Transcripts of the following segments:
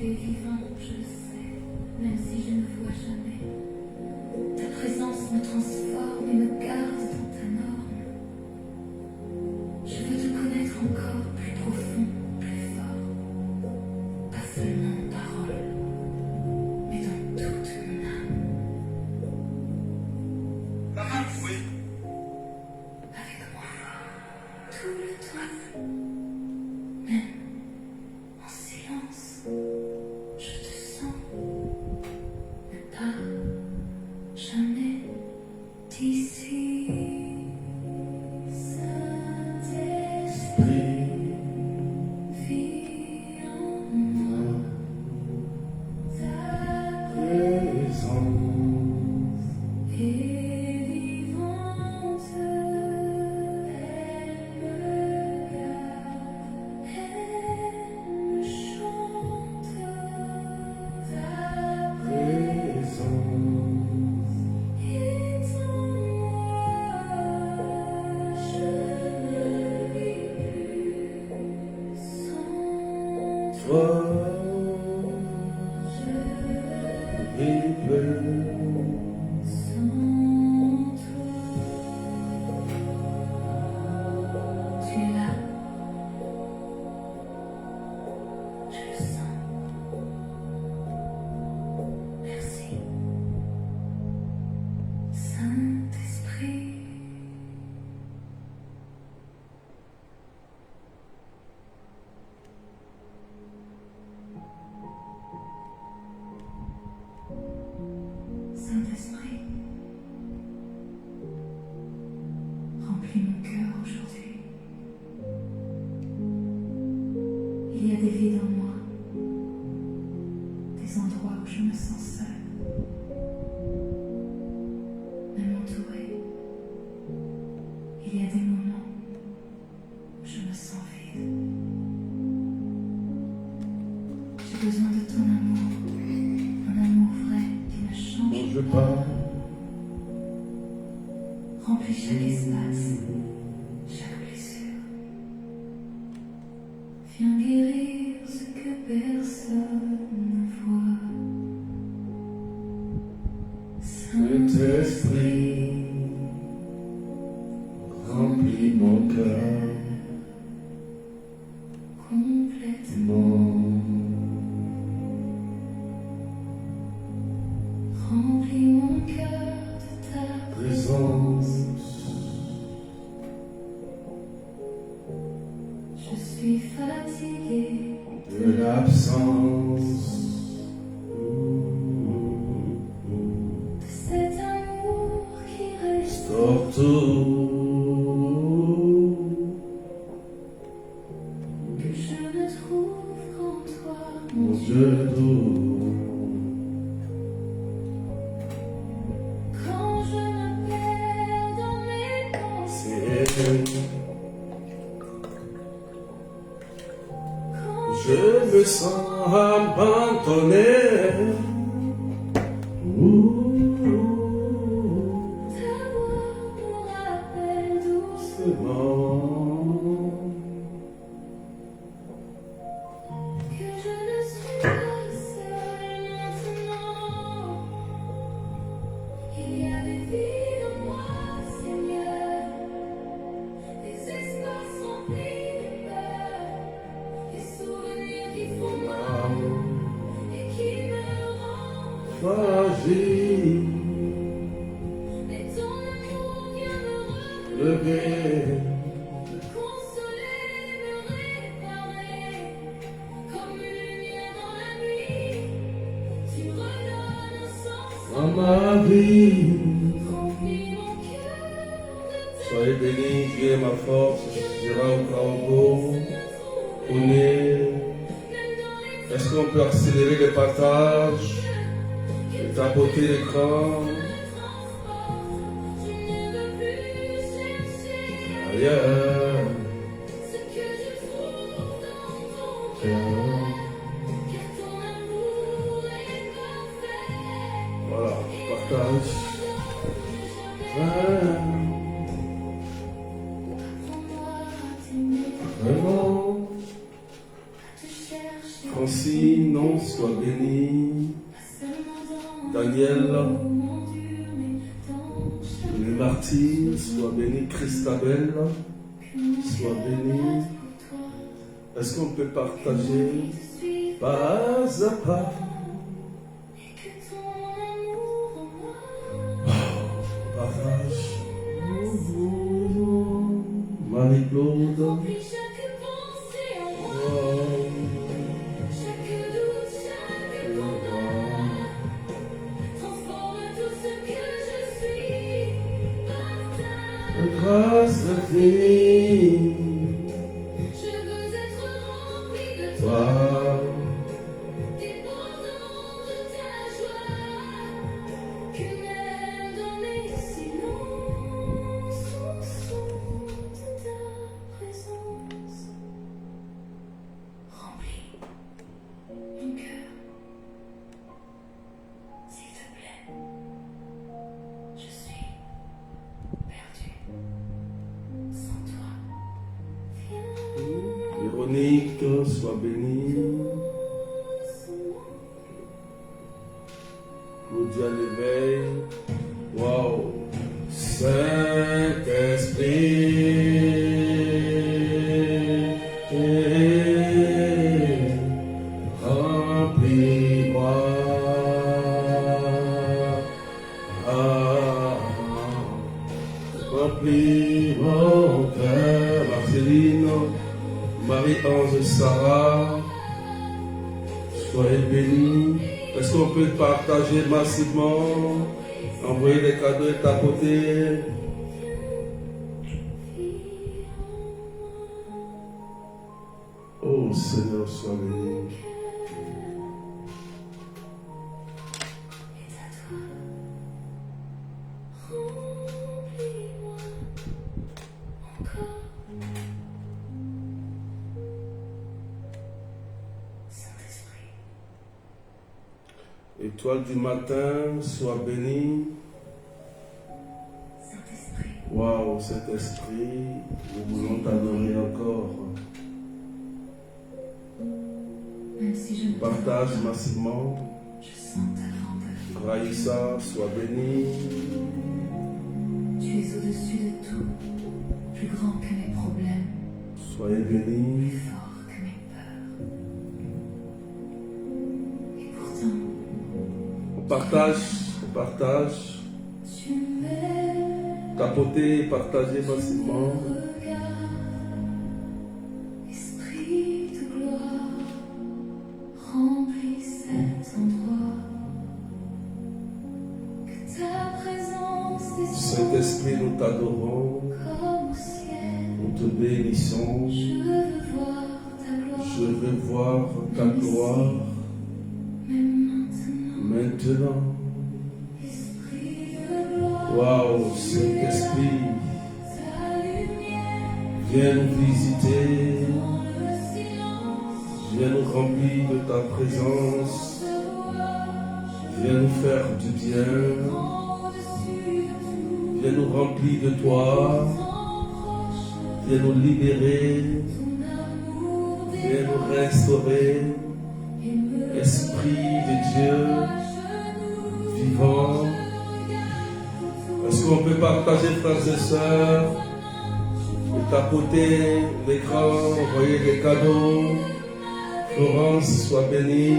Tu es vivant, je le sais, même si je ne vois jamais. Ta présence me transforme et me garde dans ta norme. Je veux te connaître encore plus profond, plus fort. Pas seulement en parole, mais dans toute mon âme. Oui. Avec moi, tout le temps, même en silence, je te sens. Ne pars jamais d'ici. Saint-Esprit, vis en moi. Ta Présence. est vivante, elle me garde, elle me chante. Ta Présence. est en moi, je ne vis plus sans Toi, je vivre. sans toi. Tu es là, je le sens. Merci. Saint-Esprit. Saint-Esprit, remplis mon cœur aujourd'hui. Il y a des vides en moi, des endroits où je me sens seule, même entourée. Il y a des moments où je me sens vide. J'ai besoin de ton amour, un amour vrai qui ne change Je pas. pars. Remplis chaque espace, chaque blessure. Viens guérir ce que personne ne voit. Saint-Esprit, remplis mon cœur. Complètement. Remplis mon cœur de ta Présence. Je suis fatiguée De l'absence. de cet amour qui reste. Restaure tout. Que je ne trouve qu'en toi, Mon Dieu doux. quand je me perds dans mes pensées. Quand Je me sens abandonné. ta voix me rappelle doucement que je ne suis pas seule maintenant. Il y a des vies en moi, Seigneur, des espaces remplis de peur, des souvenirs qui font mal et qui me rendent Fragile, mais ton amour vient me levé. me consoler, me réparer, comme une lumière dans la nuit. Tu me redonnes un sens Dans ma vie. remplis mon cœur de ta Soyez bénis, Dieu est ma force, je suffira au corbeau. Prenez. Est-ce qu'on peut accélérer le partage et tapoter l'écran? Je ne veux plus chercher Ailleurs. ce que je trouve dans ton Cœur. cœur, car ton amour est parfait. Voilà, partage. Apprends-moi à t'aimer, Vraiment, à te chercher. Francine, sois bénie. Daniel, Martine, sois bénie. Christabel, sois bénie. Est-ce qu'on peut partager pas à pas? Partage. Marie-Claude. Grâce à vie, Je veux être rempli de toi, débordant de ta joie, que même dans mes silences, au son de ta présence, remplis mon cœur, s'il te plaît. Je suis perdu sans toi. Véronique, sois bénie. Claudia l'éveil. Waouh! Saint-Esprit, remplis-moi. Remplis mon cœur. Marceline, Marie-Ange, Sarah, soyez bénis. Est-ce qu'on peut partager massivement, envoyer des cadeaux et tapoter? Oh Seigneur, sois béni. Remplis-moi encore. Saint-Esprit, Étoile du matin, sois béni. Saint-Esprit, Waouh, Saint-Esprit, nous voulons t'adorer encore. même si je ne Partage massivement. je sens ta grandeur. Raïssa, sois béni. Tu es au-dessus de tout, plus grand que mes problèmes, Soyez bénis. plus fort que mes peurs. Et pourtant, On partage. tu m'aimes. Tapoter, partager massivement. Esprit de gloire, remplis cet endroit. Que ta présence descende Saint-Esprit, nous t'adorons, comme au ciel. nous te bénissons. Je veux voir ta gloire, Je veux voir ta gloire même maintenant. maintenant. Esprit de gloire, Waouh, Saint-Esprit, ta lumière viens nous visiter, dans le silence. viens nous remplir de ta présence, viens nous faire du bien, viens nous remplir de toi, viens nous libérer, viens nous restaurer. Esprit de Dieu, vivant. Est-ce qu'on peut partager, frères et sœurs, et tapoter l'écran, envoyer des cadeaux? Florence, sois bénie.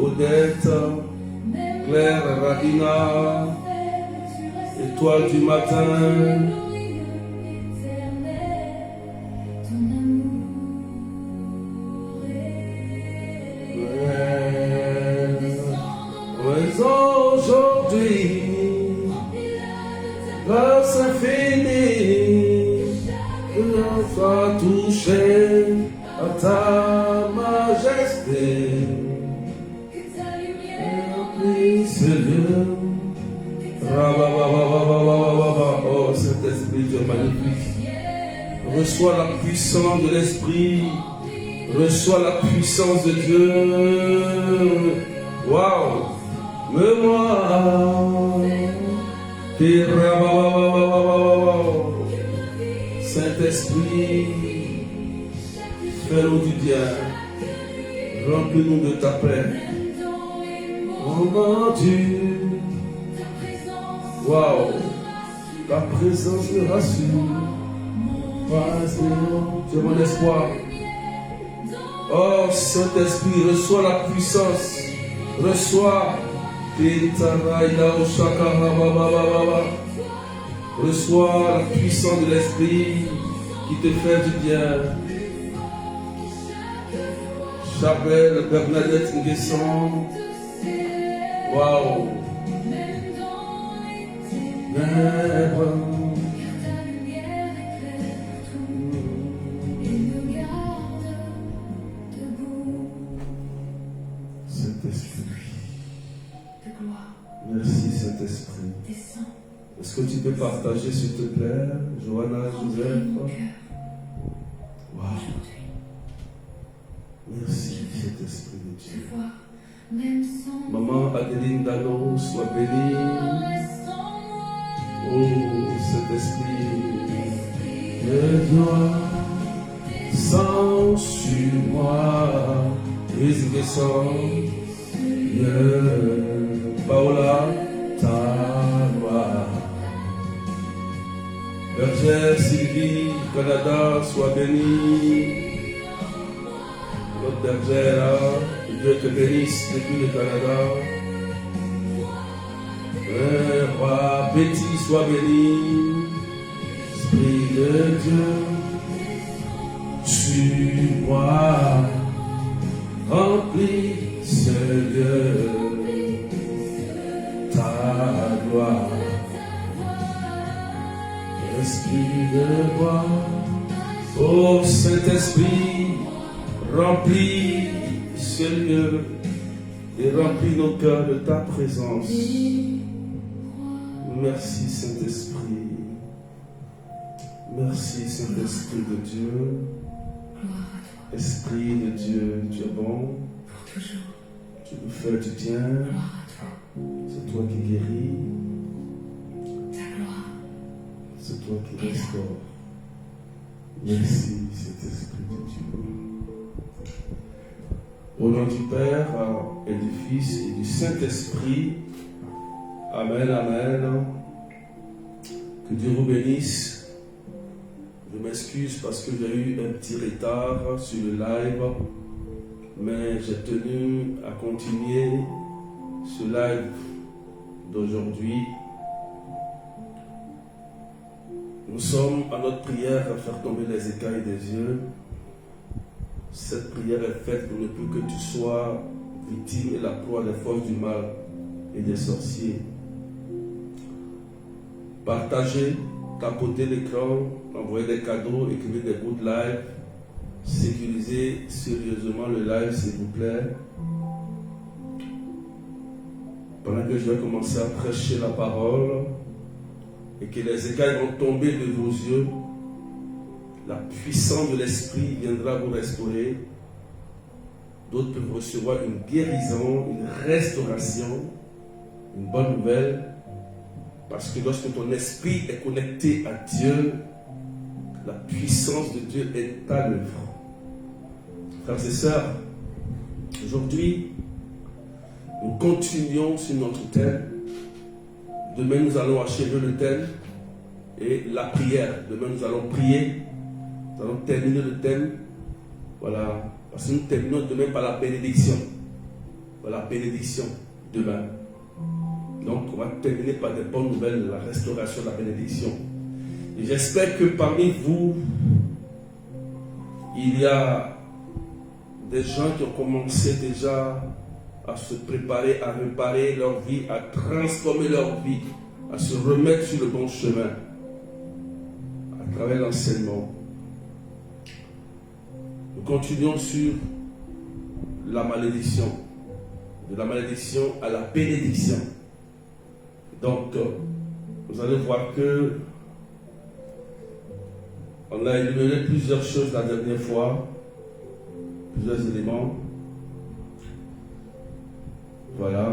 Odette, Claire, Radina, Étoile du matin. Mais aujourd'hui, grâce infinie, que l'on soit touché à ta majesté. Et ce lieu, oh Saint-Esprit, Dieu magnifique. Reçois la puissance de l'Esprit. Reçois la puissance de Dieu. Waouh! Mais moi, Saint-Esprit, fais-nous du bien. Remplis-nous de ta paix. Oh mon Dieu. Waouh. Ta présence me rassure. C'est mon espoir. Oh Saint-Esprit, reçois la puissance. Reçois. Reçois la puissance de l'Esprit qui te fait du bien. Chabelle, Bernadette Nguesson. Waouh. Saint-Esprit. Merci Saint-Esprit. Est-ce que tu peux partager s'il te plaît, Johanna, Joseph? Wow. Merci Saint-Esprit de Dieu. Maman Adeline Dano, sois bénie. Oh Saint-Esprit, de joie, sans sur moi, risque sans, Paola, ta gloire. Bergère Sylvie, Canada, sois bénie. Notre bergère, Dieu te bénisse depuis le Canada. Roi Betty, sois béni. Esprit de Dieu, sur moi, remplis ce lieu, ta gloire. Esprit de gloire, ô Saint-Esprit, remplis ce lieu et remplis nos cœurs de ta présence. Merci Saint-Esprit. Merci Saint-Esprit de Dieu. Esprit de Dieu, tu es bon. Tu nous fais du bien. C'est toi qui guéris. C'est toi qui restaure. Merci Saint-Esprit de Dieu. Au nom du Père et du Fils et du Saint-Esprit. Amen, amen. Que Dieu vous bénisse. Je m'excuse parce que j'ai eu un petit retard sur le live, mais j'ai tenu à continuer ce live d'aujourd'hui. Nous sommes à notre prière à faire tomber les écailles des yeux. Cette prière est faite pour ne plus que tu sois victime et la proie des forces du mal et des sorciers. Partagez, tapotez l'écran, envoyez des cadeaux, écrivez des bouts de live, sécurisez sérieusement le live s'il vous plaît. Pendant que je vais commencer à prêcher la parole et que les écailles vont tomber de vos yeux, la puissance de l'Esprit viendra vous restaurer. D'autres peuvent recevoir une guérison, une restauration, une bonne nouvelle. Parce que lorsque ton esprit est connecté à Dieu, la puissance de Dieu est à l'œuvre. Frères et sœurs, aujourd'hui, nous continuons sur notre thème. Demain, nous allons achever le thème et la prière. Demain, nous allons prier. Nous allons terminer le thème. Voilà. Parce que nous terminons demain par la bénédiction. Par la bénédiction demain. Donc, on va terminer par des bonnes nouvelles, la restauration, la bénédiction. Et j'espère que parmi vous, il y a des gens qui ont commencé déjà à se préparer, à réparer leur vie, à transformer leur vie, à se remettre sur le bon chemin, à travers l'enseignement. Nous continuons sur la malédiction, de la malédiction à la bénédiction. Donc, vous allez voir que on a énuméré plusieurs choses la dernière fois, plusieurs éléments. Voilà.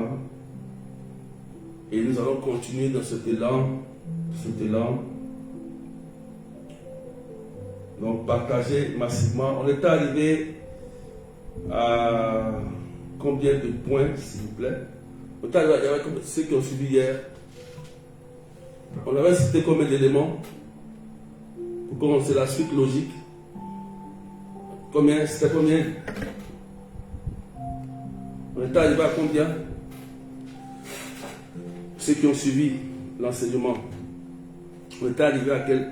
Et nous allons continuer dans cet élan. Donc, partagez massivement. On est arrivé à combien de points, s'il vous plaît? Il y avait ceux qui ont suivi hier. On avait cité combien d'éléments pour commencer la suite logique? Combien? C'était combien? On est arrivé à combien? Ceux qui ont suivi l'enseignement. On est arrivé à quel?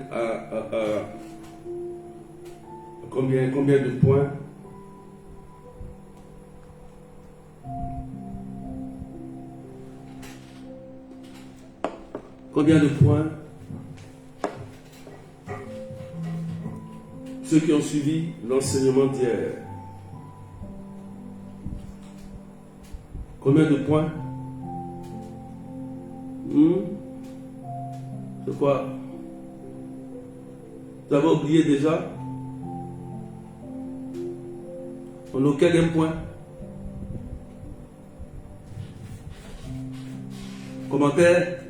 Combien de points? Combien de points? Ceux qui ont suivi l'enseignement d'hier. Combien de points? C'est quoi? Vous avez oublié déjà? On est au quatrième point? Commentaire?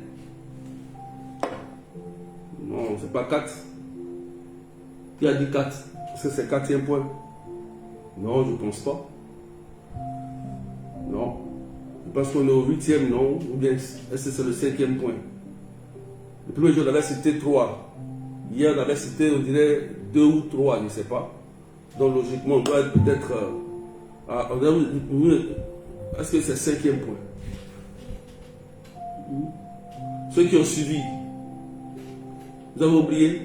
Non, c'est pas 4. Qui a dit 4? Est-ce que c'est le quatrième point? Non, je ne pense pas. Non. Je pense qu'on est au 8e, non? Ou bien est-ce que c'est le 5e point? Le premier jour, on avait cité 3. Hier, on avait cité, on dirait 2 ou 3, je ne sais pas. Donc, logiquement, on doit être peut-être... est-ce que c'est le 5e point? Ceux qui ont suivi, vous avez oublié?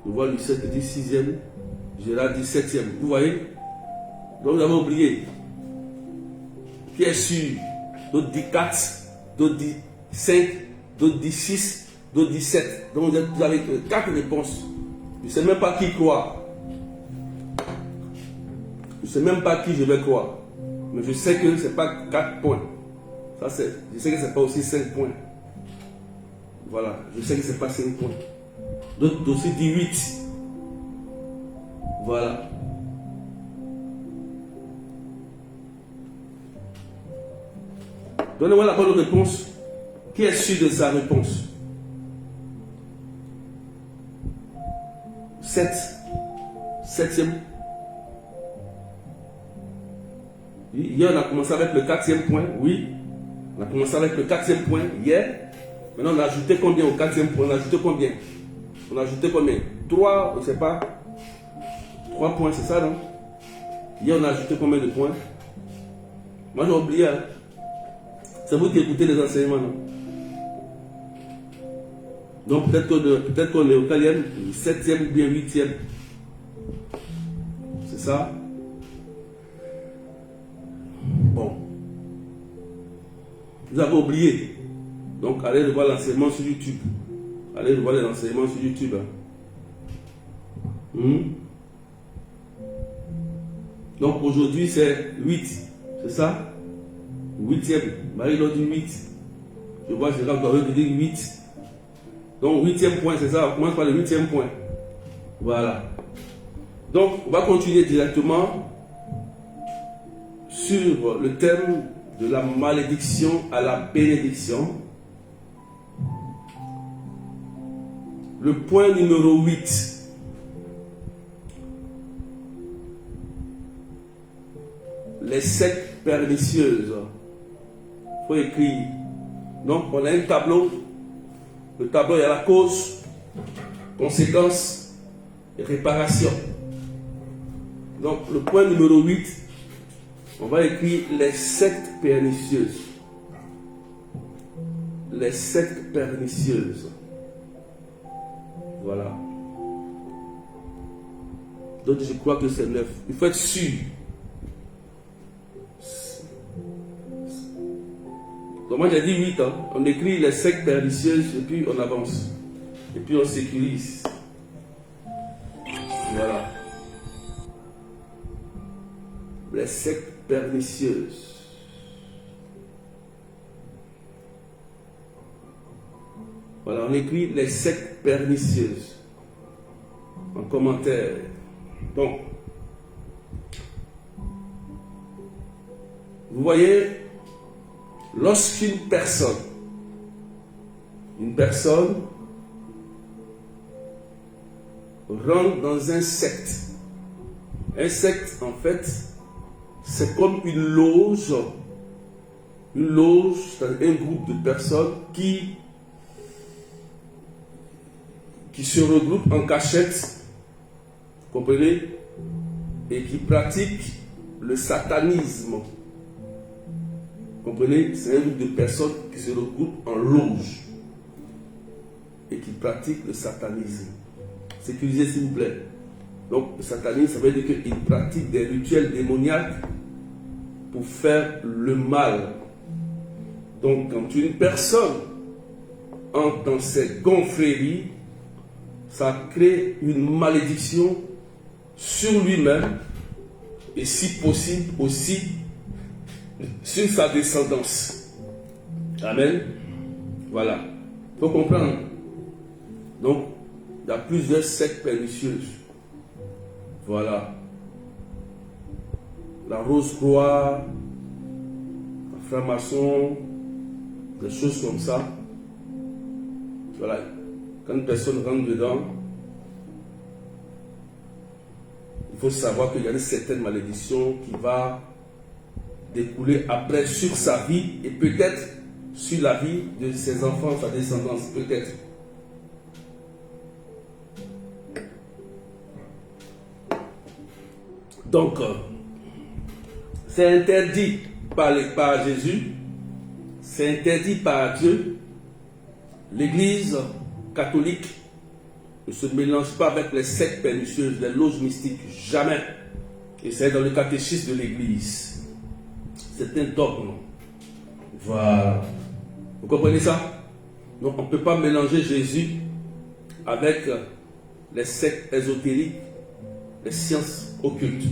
Je vois Lucette dit 6e, Gérard dit 7e. Vous voyez? Donc vous avez oublié. Qui est sûr? D'autres dit 4, d'autres dit 5, d'autres dit 6, d'autres dit 7. Donc vous avez 4 réponses. Je ne sais même pas qui croire. Je ne sais même pas qui je vais croire. Mais je sais que ce n'est pas 4 points. Ça, je sais que ce n'est pas aussi 5 points. Voilà. Je sais que ce n'est pas 5 points. D'autres aussi disent 8. Voilà. Donnez-moi la bonne réponse. Qui est sûr de sa réponse? 7. 7e. Hier, on a commencé avec le 4e point. Oui. On a commencé avec le 4e point hier. Maintenant, on a ajouté combien au 4e point? On a ajouté combien? On a ajouté combien? 3, je ne sais pas. 3 points, c'est ça, non? Hier, on a ajouté combien de points? Moi, j'ai oublié. Hein? C'est vous qui écoutez les enseignements, non? Donc, peut-être qu'on est au 4e, 7e ou bien 8e. C'est ça? Bon. Vous avez oublié. Donc, allez revoir l'enseignement sur YouTube. Allez revoir les enseignements sur YouTube. Donc, aujourd'hui, c'est 8. C'est ça? 8e. Marie-Laure dit 8. Je vois Gérard Doré qui dit 8. Donc, 8e point, c'est ça. On commence par le 8e point. Voilà. Donc, on va continuer directement sur le thème de la malédiction à la bénédiction. Le point numéro 8. Les sectes pernicieuses. Il faut écrire. Donc, on a un tableau. Le tableau, il y a la cause, conséquence et réparation. Donc, le point numéro 8, on va écrire les sectes pernicieuses. Les sectes pernicieuses. Voilà. Donc, je crois que c'est 9. Il faut être sûr. Donc, moi, j'ai dit 8. Hein. On écrit les sectes pernicieuses et puis on avance. Et puis on sécurise. Voilà. Les sectes pernicieuses. Voilà, on écrit les sectes pernicieuses en commentaire. Donc, vous voyez, lorsqu'une personne rentre dans un secte. Un secte, en fait, c'est comme une loge. Une loge, c'est un groupe de personnes qui se regroupent en cachette, vous comprenez, et qui pratiquent le satanisme. Vous comprenez, c'est un groupe de personnes qui se regroupent en loge et qui pratiquent le satanisme. Sécurisez s'il vous plaît. Donc le satanisme, ça veut dire qu'ils pratiquent des rituels démoniaques pour faire le mal. Donc quand une personne entre dans ces confréries, ça crée une malédiction sur lui-même et si possible aussi sur sa descendance. Amen. Voilà. Il faut comprendre. Donc, il y a plusieurs sectes pernicieuses. Voilà. La Rose-Croix, la franc-maçon, des choses comme ça. Voilà. Quand une personne rentre dedans, il faut savoir qu'il y a une certaine malédiction qui va découler après sur sa vie et peut-être sur la vie de ses enfants, sa descendance, peut-être. Donc, c'est interdit par Jésus, c'est interdit par Dieu. L'Église catholique ne se mélange pas avec les sectes pernicieuses, les loges mystiques, jamais. Et c'est dans le catéchisme de l'Église. C'est un dogme. Voilà. Vous comprenez ça? Donc on ne peut pas mélanger Jésus avec les sectes ésotériques, les sciences occultes.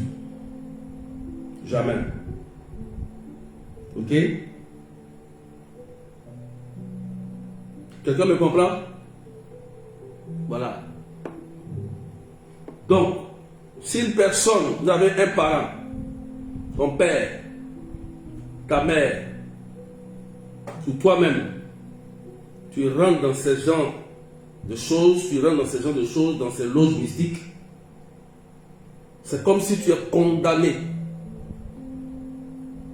Jamais. Ok? Quelqu'un me comprend? Voilà. Donc, si une personne, vous avez un parent, ton père, ta mère, ou toi-même, tu rentres dans ce genre de choses, dans ces loges mystiques, c'est comme si tu es condamné.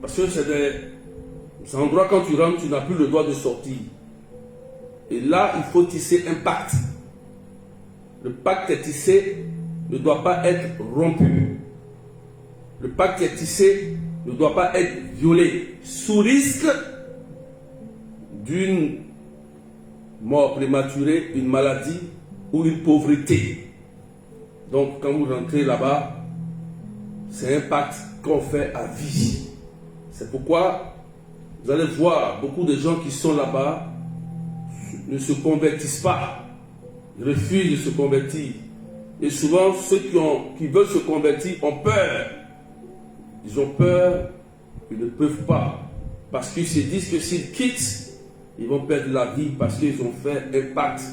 Parce que c'est des endroits, quand tu rentres, tu n'as plus le droit de sortir. Et là, il faut tisser un pacte. Le pacte qui est tissé ne doit pas être rompu. Le pacte qui est tissé ne doit pas être violé, sous risque d'une mort prématurée, une maladie ou une pauvreté. Donc, quand vous rentrez là-bas, c'est un pacte qu'on fait à vie. C'est pourquoi vous allez voir beaucoup de gens qui sont là-bas ne se convertissent pas, refusent de se convertir. Et souvent, ceux qui veulent se convertir ont peur. Ils ont peur, ils ne peuvent pas. Parce qu'ils se disent que s'ils quittent, ils vont perdre la vie parce qu'ils ont fait un pacte.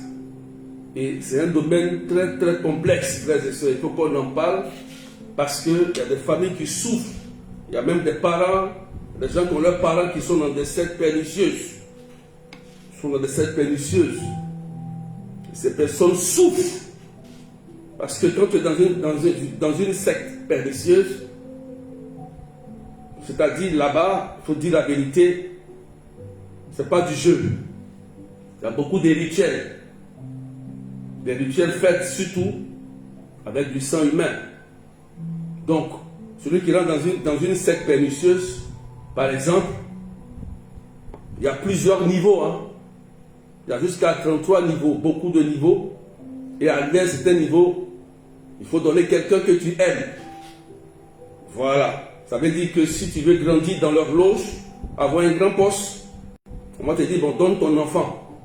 Et c'est un domaine très très complexe, frères et sœurs. Il faut qu'on en parle parce qu'il y a des familles qui souffrent. Il y a même des parents, des gens qui ont leurs parents qui sont dans des sectes pernicieuses. Sont dans des sectes pernicieuses. Ces personnes souffrent. Parce que quand tu es dans une secte pernicieuse, c'est-à-dire là-bas, il faut dire la vérité, ce n'est pas du jeu. Il y a beaucoup de rituels. Des rituels faits surtout avec du sang humain. Donc, celui qui rentre dans une secte pernicieuse, par exemple, il y a plusieurs niveaux. Il y a jusqu'à 33 niveaux, beaucoup de niveaux. Et à un certain niveau, il faut donner quelqu'un que tu aimes. Voilà. Ça veut dire que si tu veux grandir dans leur loge, avoir un grand poste, on va te dire, bon, donne ton enfant,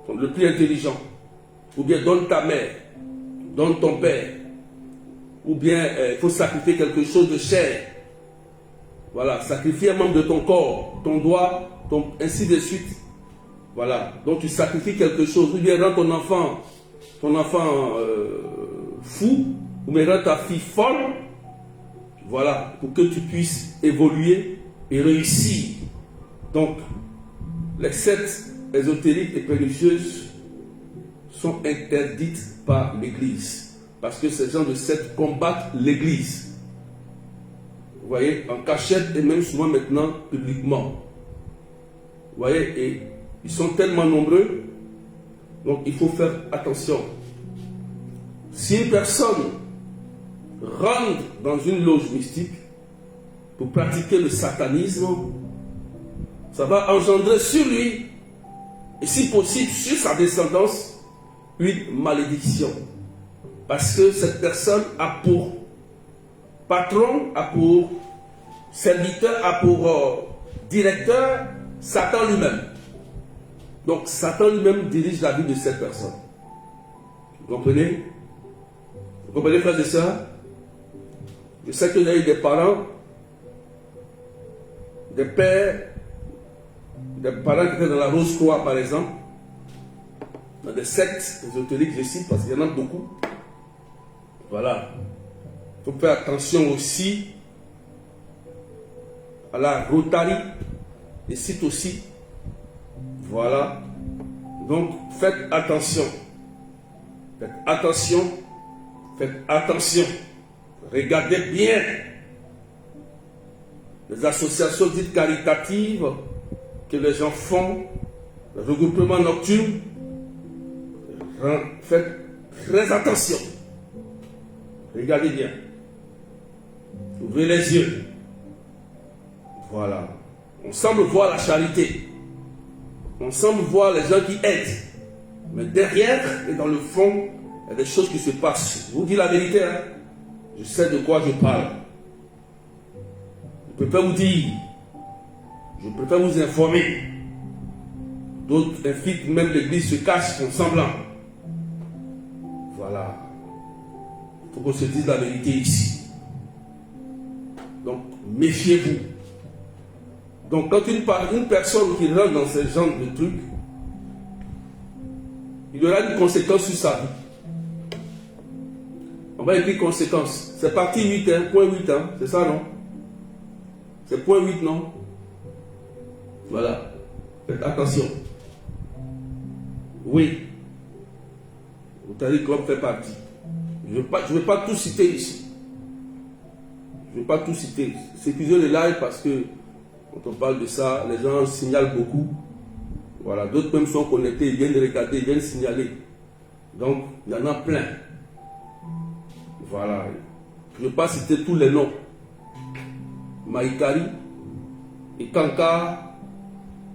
le plus intelligent. Ou bien donne ta mère, donne ton père. Ou bien il faut sacrifier quelque chose de cher. Voilà, sacrifier un membre de ton corps, ton doigt, ainsi de suite. Voilà, donc tu sacrifies quelque chose. Ou bien rends ton enfant fou, ou bien rends ta fille folle. Voilà, pour que tu puisses évoluer et réussir. Donc, les sectes ésotériques et pernicieuses sont interdites par l'Église. Parce que ces gens de secte combattent l'Église. Vous voyez, en cachette et même souvent maintenant publiquement. Vous voyez, et ils sont tellement nombreux, donc il faut faire attention. Si une personne rentre dans une loge mystique pour pratiquer le satanisme, ça va engendrer sur lui, et si possible sur sa descendance, une malédiction. Parce que cette personne a pour patron, a pour serviteur, a pour directeur Satan lui-même. Donc Satan lui-même dirige la vie de cette personne. Vous comprenez? Vous comprenez, frères et sœurs? Je sais que vous avez des parents, des pères, des parents qui étaient dans la Rose-Croix par exemple, dans des sectes ésotériques, je cite, parce qu'il y en a beaucoup. Voilà. Il faut faire attention aussi à la Rotary, et cite aussi. Voilà. Donc, faites attention. Faites attention. Faites attention. Regardez bien les associations dites caritatives que les gens font, le regroupement nocturne. Faites très attention. Regardez bien. Ouvrez les yeux. Voilà. On semble voir la charité. On semble voir les gens qui aident. Mais derrière et dans le fond, il y a des choses qui se passent. Je vous dis la vérité, hein? Je sais de quoi je parle. Je préfère vous dire. Je préfère vous informer. D'autres invitent même l'église se cache en semblant. Voilà. Il faut qu'on se dise la vérité ici. Donc, méfiez-vous. Donc, quand une personne qui rentre dans ce genre de truc, il y aura une conséquence sur sa vie. On va écrire conséquence. C'est parti 8, hein, point 8, hein, c'est ça, non? C'est point 8, non? Voilà. Faites attention. Oui. Vous avez dit qu'on fait partie. Je ne vais pas tout citer ici. Je ne vais pas tout citer. Excusez le live parce que quand on parle de ça, les gens signalent beaucoup. Voilà, d'autres même sont connectés, ils viennent de regarder, ils viennent signaler. Donc, il y en a plein. Voilà. Je ne vais pas citer tous les noms. Maïkari, et Kanka,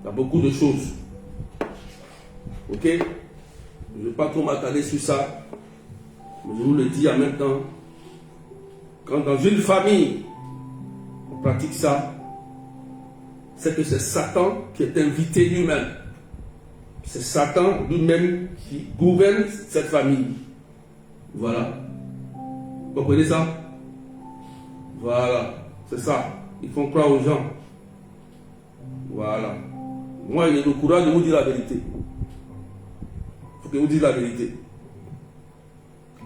il y a beaucoup de choses. Ok? Je ne vais pas trop m'attarder sur ça. Mais je vous le dis en même temps. Quand dans une famille, on pratique ça, c'est que c'est Satan qui est invité lui-même. C'est Satan lui-même qui gouverne cette famille. Voilà. Vous comprenez ça? Voilà. C'est ça. Ils font croire aux gens. Voilà. Moi, j'ai le courage de vous dire la vérité. Il faut que vous disiez la vérité.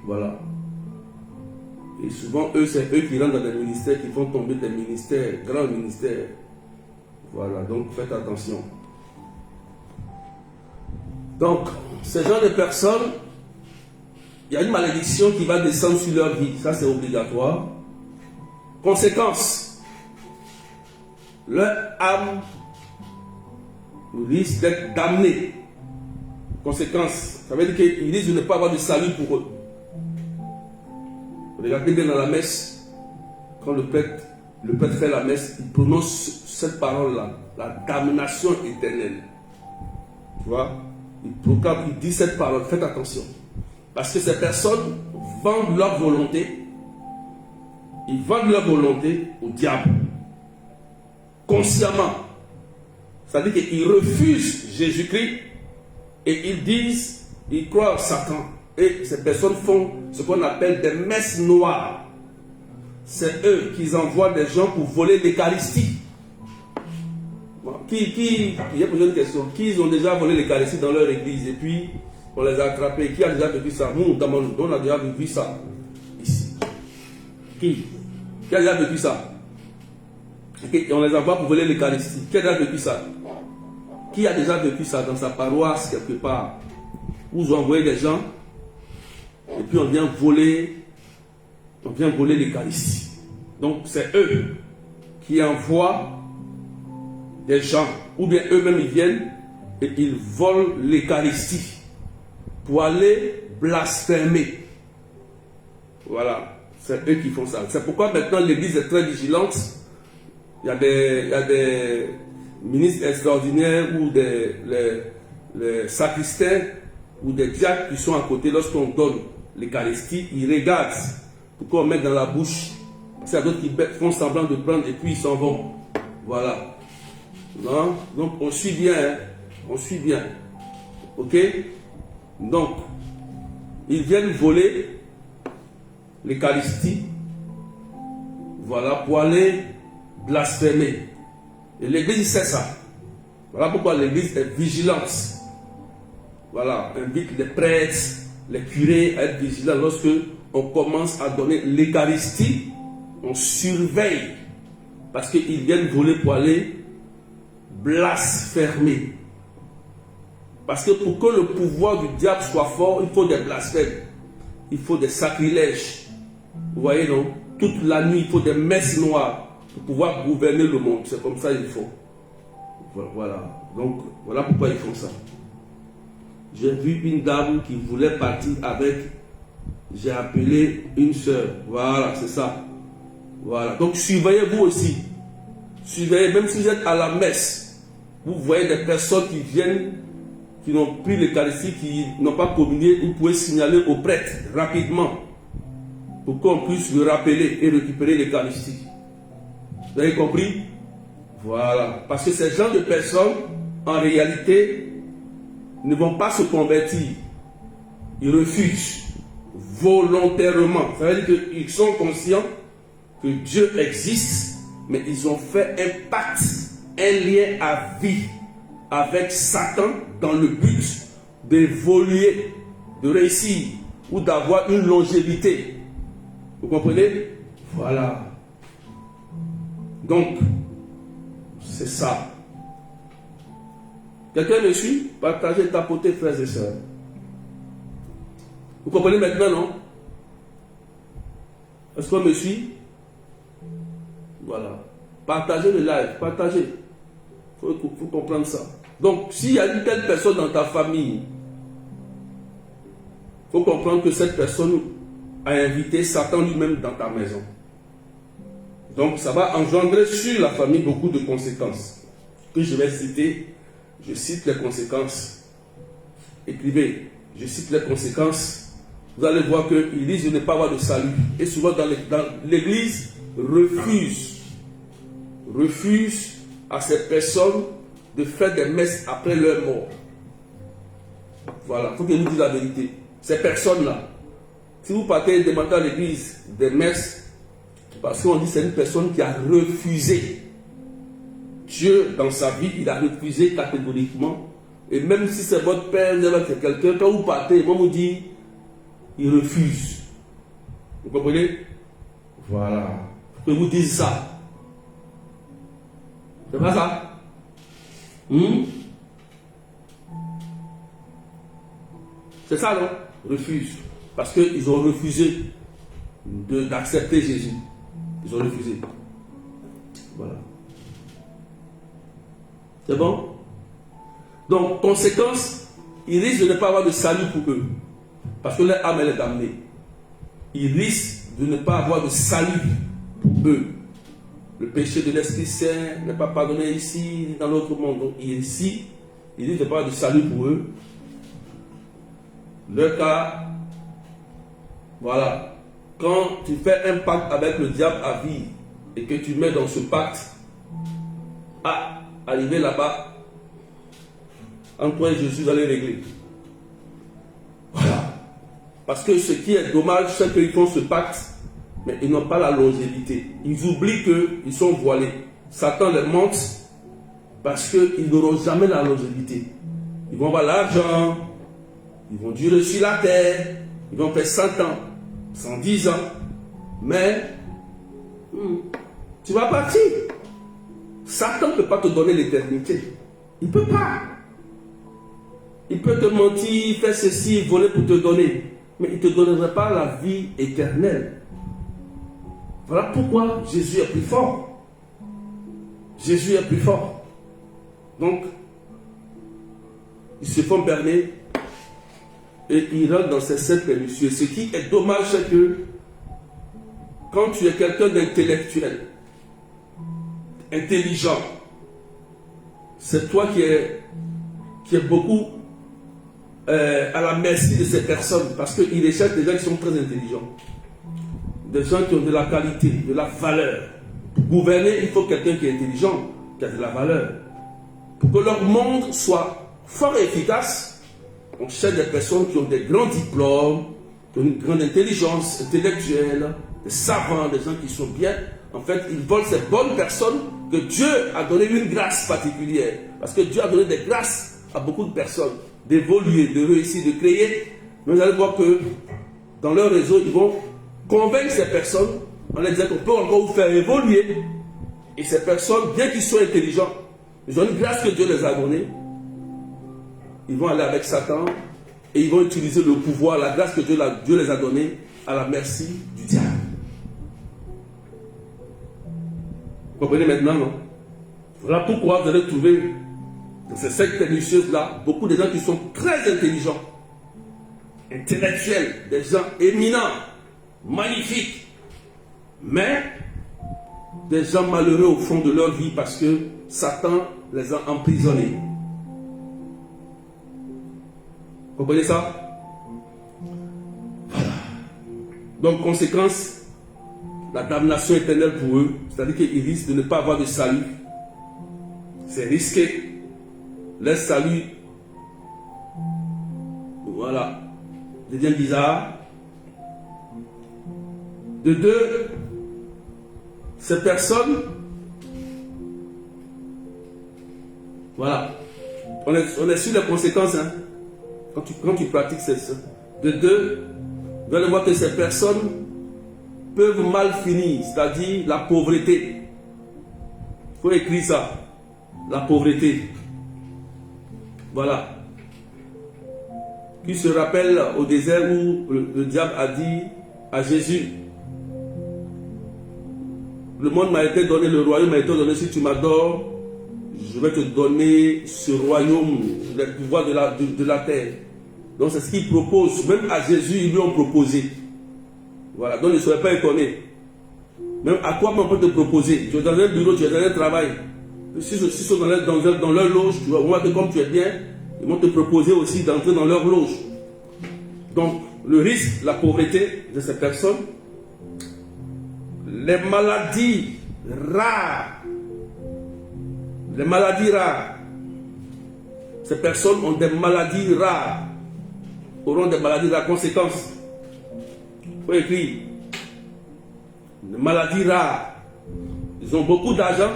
Voilà. Et souvent, c'est eux qui rentrent dans des ministères, qui font tomber des ministères, grands ministères. Voilà, donc faites attention. Donc, ces gens de personnes, il y a une malédiction qui va descendre sur leur vie. Ça, c'est obligatoire. Conséquence, leur âme risque d'être damnée. Conséquence, ça veut dire qu'ils risquent de ne pas avoir de salut pour eux. Regardez bien dans la messe, quand le prêtre fait la messe, il prononce cette parole-là, la damnation éternelle. Tu vois, il proclame, il dit cette parole, faites attention. Parce que ces personnes vendent leur volonté, ils vendent leur volonté au diable. Consciemment. C'est-à-dire qu'ils refusent Jésus-Christ et ils disent, ils croient en Satan. Et ces personnes font ce qu'on appelle des messes noires. C'est eux qui envoient des gens pour voler l'Eucharistie. Bon, j'ai posé une question. Qui ont déjà volé l'Eucharistie dans leur église et puis on les a attrapés? Qui a déjà vécu ça? Nous, on a déjà vécu ça ici. Qui a déjà vécu ça? Et on les envoie pour voler l'Eucharistie. Qui a déjà vécu ça? Qui a déjà vécu ça dans sa paroisse quelque part? vous envoyez des gens, et puis on vient voler l'Eucharistie. Donc c'est eux qui envoient des gens, ou bien eux-mêmes ils viennent et ils volent l'Eucharistie pour aller blasphémer. Voilà, c'est eux qui font ça. C'est pourquoi maintenant l'Église est très vigilante. Il y a des ministres extraordinaires ou les sacristains ou des diacres qui sont à côté. Lorsqu'on donne l'Eucharistie, ils regardent pour qu'on mette dans la bouche. C'est d'autres qui font semblant de prendre et puis ils s'en vont. Voilà. Non? Donc on suit bien. Hein? On suit bien. Ok? Donc, ils viennent voler l'Eucharistie. Voilà, pour aller blasphémer. Et l'Église sait ça. Voilà pourquoi l'Église est vigilante. Voilà, invite les prêtres, les curés à être vigilants. Lorsque on commence à donner l'Eucharistie, on surveille. Parce qu'ils viennent voler pour aller blasphémer. Parce que pour que le pouvoir du diable soit fort, il faut des blasphèmes. Il faut des sacrilèges. Vous voyez, non? Toute la nuit, il faut des messes noires pour pouvoir gouverner le monde. C'est comme ça qu'il faut. Voilà. Donc, voilà pourquoi ils font ça. J'ai vu une dame qui voulait partir avec. J'ai appelé une soeur. Voilà, c'est ça. Voilà. Donc, surveillez-vous aussi. Surveillez, même si vous êtes à la messe, vous voyez des personnes qui viennent, qui n'ont pris l'Eucharistie, qui n'ont pas communié, vous pouvez signaler au prêtre rapidement pour qu'on puisse le rappeler et récupérer l'Eucharistie. Vous avez compris? Voilà. Parce que ces gens de personnes, en réalité, ne vont pas se convertir. Ils refusent volontairement. Ça veut dire qu'ils sont conscients que Dieu existe, mais ils ont fait un pacte, un lien à vie avec Satan dans le but d'évoluer, de réussir ou d'avoir une longévité. Vous comprenez? Voilà. Donc, c'est ça. Quelqu'un me suit? Partagez, tapotez, frères et sœurs. Vous comprenez maintenant, non? Est-ce qu'on me suit? Voilà. Partagez le live, partagez. Il faut comprendre ça. Donc, s'il y a une telle personne dans ta famille, il faut comprendre que cette personne a invité Satan lui-même dans ta maison. Donc, ça va engendrer sur la famille beaucoup de conséquences que je vais citer. Je cite les conséquences. Écrivez, je cite les conséquences. Vous allez voir qu'ils disent de ne pas avoir de salut. Et souvent dans l'Église, refuse à ces personnes de faire des messes après leur mort. Voilà, il faut qu'ils nous disent la vérité. Ces personnes-là, si vous partez demander à l'Église des messes, parce qu'on dit que c'est une personne qui a refusé. Dieu, dans sa vie, il a refusé catégoriquement. Et même si c'est votre père, c'est quelqu'un, quand vous partez, moi vous dit, il refuse. Vous comprenez? Voilà. Que vous dites ça. C'est pas ça? C'est ça, non? Refuse. Parce qu'ils ont refusé d'accepter Jésus. Ils ont refusé. Voilà. C'est bon? Donc, conséquence, ils risquent de ne pas avoir de salut pour eux. Parce que leur âme, elle est damnée. Ils risquent de ne pas avoir de salut pour eux. Le péché de l'Esprit Saint n'est pas pardonné ici, dans l'autre monde. Donc, ici, ils risquent de ne pas avoir de salut pour eux. Le cas, voilà. Quand tu fais un pacte avec le diable à vie et que tu mets dans ce pacte, arrivé là-bas, entre toi et Jésus, vous allez régler. Voilà. Parce que ce qui est dommage, c'est qu'ils font ce pacte, mais ils n'ont pas la longévité. Ils oublient qu'ils sont voilés. Satan les monte parce qu'ils n'auront jamais la longévité. Ils vont avoir l'argent, ils vont durer sur la terre, ils vont faire 100 ans, 110 ans, mais tu vas partir. Satan ne peut pas te donner l'éternité. Il ne peut pas. Il peut te mentir, faire ceci, voler pour te donner. Mais il ne te donnerait pas la vie éternelle. Voilà pourquoi Jésus est plus fort. Jésus est plus fort. Donc, ils se font berner et ils rentrent dans ces cercles pernicieux. Ce qui est dommage, c'est que quand tu es quelqu'un d'intellectuel, intelligent, c'est toi qui es beaucoup à la merci de ces personnes, parce qu'ils recherchent des gens qui sont très intelligents, des gens qui ont de la qualité, de la valeur. Pour gouverner, il faut quelqu'un qui est intelligent, qui a de la valeur. Pour que leur monde soit fort et efficace, on cherche des personnes qui ont des grands diplômes, qui ont une grande intelligence intellectuelle, des savants, des gens qui sont bien. En fait, ils veulent ces bonnes personnes que Dieu a donné une grâce particulière. Parce que Dieu a donné des grâces à beaucoup de personnes, d'évoluer, de réussir, de créer. Mais vous allez voir que dans leur réseau, ils vont convaincre ces personnes en leur disant qu'on peut encore vous faire évoluer. Et ces personnes, bien qu'ils soient intelligents, ils ont une grâce que Dieu les a donnée. Ils vont aller avec Satan et ils vont utiliser le pouvoir, la grâce que Dieu les a donnée à la merci du diable. Vous comprenez maintenant, non? Voilà pourquoi vous allez trouver dans ces sectes pernicieuses-là beaucoup de gens qui sont très intelligents, intellectuels, des gens éminents, magnifiques, mais des gens malheureux au fond de leur vie parce que Satan les a emprisonnés. Vous comprenez ça? Voilà. Donc, conséquence, la damnation éternelle pour eux, c'est-à-dire qu'ils risquent de ne pas avoir de salut. C'est risqué. Leur salut, voilà, devient bizarre. De deux, ces personnes, voilà, on est sur les conséquences, hein. Quand tu pratiques ça. De deux, vous allez voir que ces personnes peuvent mal finir, c'est-à-dire la pauvreté. Il faut écrire ça, la pauvreté. Voilà. Qui se rappelle au désert où le diable a dit à Jésus, le monde m'a été donné, le royaume m'a été donné, si tu m'adores, je vais te donner ce royaume, le pouvoir de la terre. Donc c'est ce qu'il propose. Même à Jésus, ils lui ont proposé. Voilà, donc ne soyez pas étonnés. Même à quoi on peut te proposer? Tu es dans un bureau, tu es dans un travail. Si ils sont dans leur loge, tu vas voir que comme tu es bien, ils vont te proposer aussi d'entrer dans leur loge. Donc, le risque, la pauvreté de ces personnes, les maladies rares, ces personnes ont des maladies rares, auront des maladies rares, conséquences. Il faut écrire, des maladies rares. Ils ont beaucoup d'argent,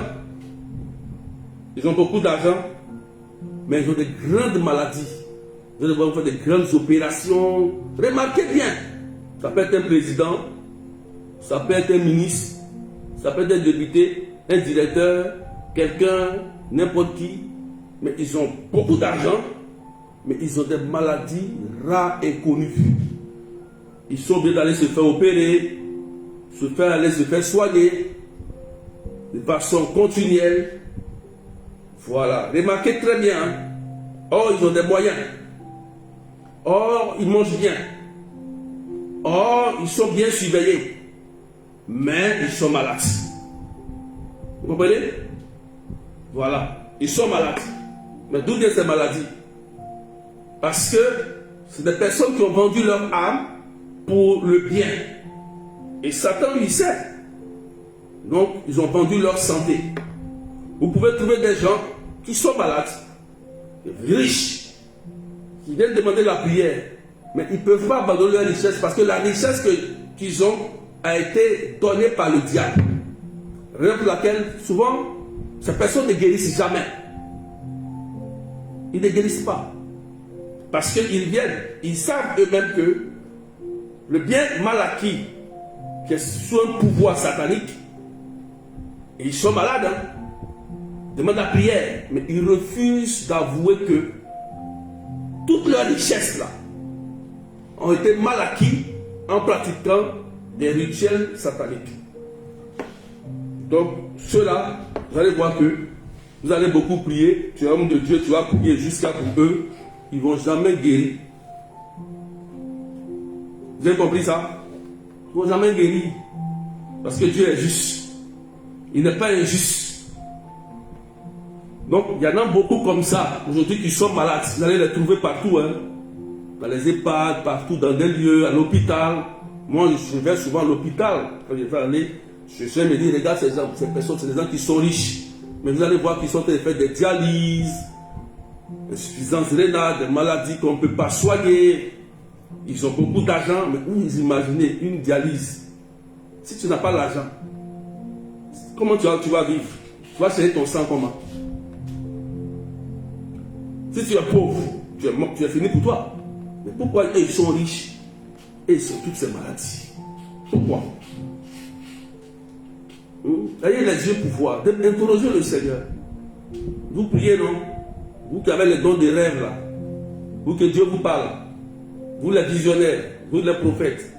mais ils ont des grandes maladies. Vous allez voir, faire des grandes opérations. Remarquez bien, ça peut être un président, ça peut être un ministre, ça peut être un député, un directeur, quelqu'un, n'importe qui. Mais ils ont beaucoup d'argent, mais ils ont des maladies rares et connues. Ils sont obligés d'aller se faire opérer, se faire soigner de façon continuelle. Voilà, remarquez très bien. Hein? Or, ils ont des moyens. Or, ils mangent bien. Or, ils sont bien surveillés. Mais ils sont malades. Vous comprenez? Voilà, ils sont malades. Mais d'où viennent ces maladies? Parce que c'est des personnes qui ont vendu leur âme pour le bien. Et Satan lui sait. Donc, ils ont vendu leur santé. Vous pouvez trouver des gens qui sont malades, riches, qui viennent demander la prière, mais ils ne peuvent pas abandonner leur richesse parce que la richesse qu'ils ont a été donnée par le diable. Raison pour laquelle, souvent, ces personnes ne guérissent jamais. Ils ne guérissent pas. Parce qu'ils viennent, ils savent eux-mêmes que le bien mal acquis, qui est sous un pouvoir satanique, et ils sont malades, demandent la prière, mais ils refusent d'avouer que toutes leurs richesses là ont été mal acquis en pratiquant des rituels sataniques. Donc, ceux-là, vous allez voir que vous allez beaucoup prier, tu es homme de Dieu, tu vas prier jusqu'à pour eux, ils ne vont jamais guérir. Vous avez compris ça? Ils ne vont jamais guérir. Parce que Dieu est juste. Il n'est pas injuste. Donc, il y en a beaucoup comme ça, aujourd'hui, qui sont malades. Vous allez les trouver partout, hein. Dans les EHPAD, partout, dans des lieux, à l'hôpital. Moi, je vais souvent à l'hôpital. Quand je vais aller, je vais me dire, regarde ces personnes, c'est des gens qui sont riches. Mais vous allez voir qu'ils sont en train de faire des dialyses, insuffisance rénale, des maladies qu'on ne peut pas soigner. Ils ont beaucoup d'argent, mais vous imaginez une dialyse. Si tu n'as pas l'argent, comment tu vas vivre? Tu vas serrer ton sang comment? Si tu es pauvre, tu es mort, tu es fini pour toi. Mais pourquoi eux, ils sont riches et ils ont toutes ces maladies? Pourquoi? Ayez les yeux pour voir. Interrogez le Seigneur. Vous priez, non? Vous qui avez les dons des rêves là. Vous que Dieu vous parle. Vous les visionnaires. Vous les prophètes.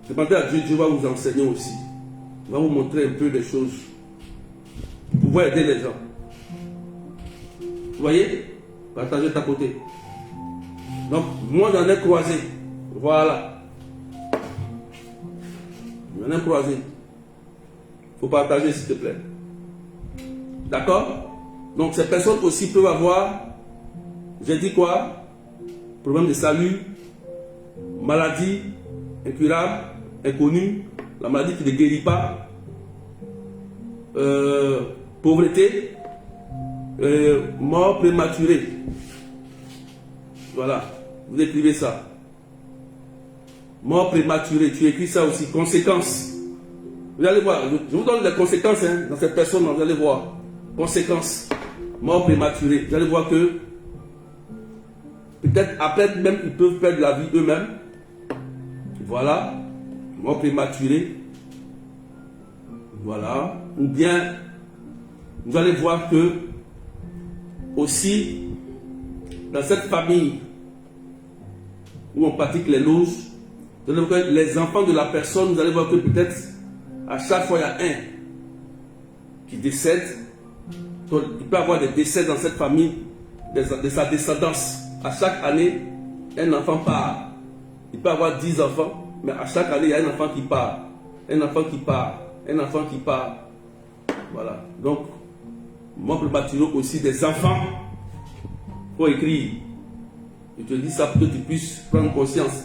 Demandez à Dieu, Dieu va vous enseigner aussi. Il va vous montrer un peu des choses. Pour pouvoir aider les gens. Vous voyez? Partagez ta côté. Donc, moi j'en ai croisé. Voilà. J'en ai croisé. Il faut partager s'il te plaît. D'accord? Donc ces personnes aussi peuvent avoir, j'ai dit quoi? Problème de salut, maladie incurable, inconnue, la maladie qui ne guérit pas, pauvreté, mort prématurée. Voilà, vous écrivez ça. Mort prématurée, tu écris ça aussi, conséquences. Vous allez voir, je vous donne les conséquences hein, dans cette personne, vous allez voir. Conséquences, mort prématurée. Vous allez voir que peut-être après même ils peuvent perdre la vie eux-mêmes. Voilà, mort prématurée. Voilà. Ou bien, vous allez voir que aussi dans cette famille où on pratique les loges, vous allez voir que les enfants de la personne, vous allez voir que peut-être à chaque fois il y a un qui décède. Donc, il peut y avoir des décès dans cette famille, de sa descendance. À chaque année, un enfant part. Il peut y avoir 10 enfants, mais à chaque année, il y a un enfant qui part. Un enfant qui part. Un enfant qui part. Voilà. Donc, moi, je bâtirai aussi des enfants. Il faut écrire. Je te dis ça pour que tu puisses prendre conscience.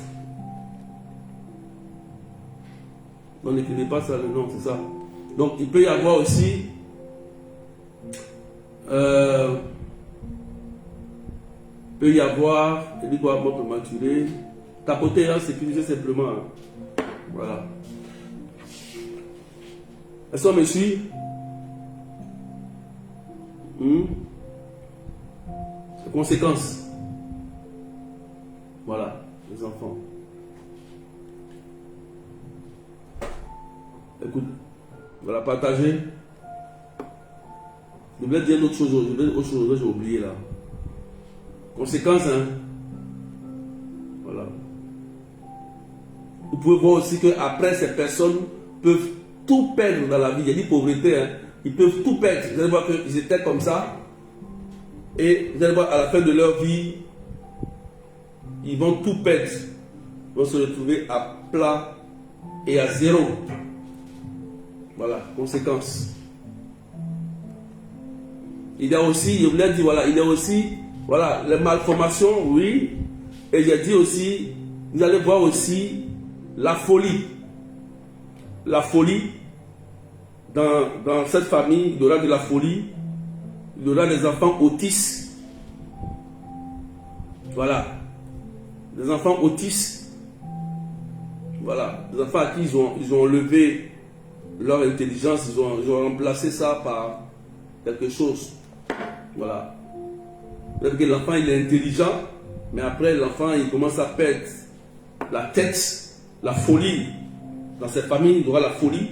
On n'écrivez pas ça, le nom, c'est ça. Donc, il peut y avoir aussi peut y avoir, il dit quoi, mort prématurée, tapoter, hein, sécuriser simplement. Hein. Voilà. Est-ce qu'on me suit? Les conséquences. Voilà, les enfants. Écoute, voilà, partager. Je voulais dire autre chose, j'ai oublié là. Conséquences, hein. Voilà. Vous pouvez voir aussi qu'après, ces personnes peuvent tout perdre dans la vie. Il y a dit pauvreté, hein. Ils peuvent tout perdre. Vous allez voir qu'ils étaient comme ça. Et vous allez voir à la fin de leur vie, ils vont tout perdre. Ils vont se retrouver à plat et à zéro. Voilà, conséquences. Il y a aussi, je voulais dire, voilà, il y a aussi, voilà, les malformations, oui. Et j'ai dit aussi, vous allez voir aussi la folie. La folie, dans cette famille, il y aura de la folie. Il y aura des enfants autistes. Voilà. Des enfants autistes. Voilà. Des enfants à qui ils ont enlevé leur intelligence, ils ont remplacé ça par quelque chose. Voilà. Peut-être que l'enfant il est intelligent, mais après l'enfant il commence à perdre la tête, la folie. Dans cette famille, il y aura la folie.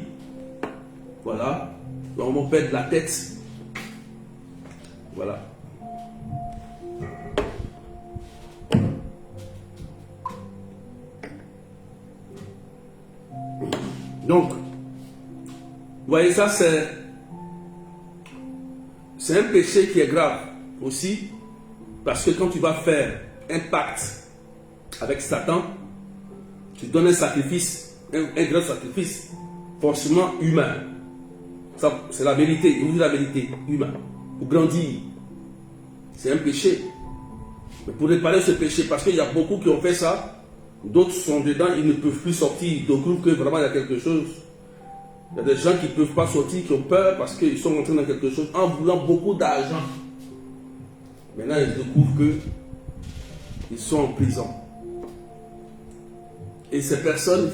Voilà. Donc on va perdre la tête. Voilà. Donc, vous voyez, ça c'est un péché qui est grave aussi, parce que quand tu vas faire un pacte avec Satan, tu donnes un sacrifice, un grand sacrifice, forcément humain. Ça, c'est la vérité, je vous dis la vérité, humain. Pour grandir, c'est un péché. Mais pour réparer ce péché, parce qu'il y a beaucoup qui ont fait ça, d'autres sont dedans, ils ne peuvent plus sortir, ils découvrent que vraiment il y a quelque chose. Il y a des gens qui ne peuvent pas sortir, qui ont peur parce qu'ils sont rentrés dans quelque chose en voulant beaucoup d'argent. Maintenant, ils découvrent qu'ils sont en prison. Et ces personnes,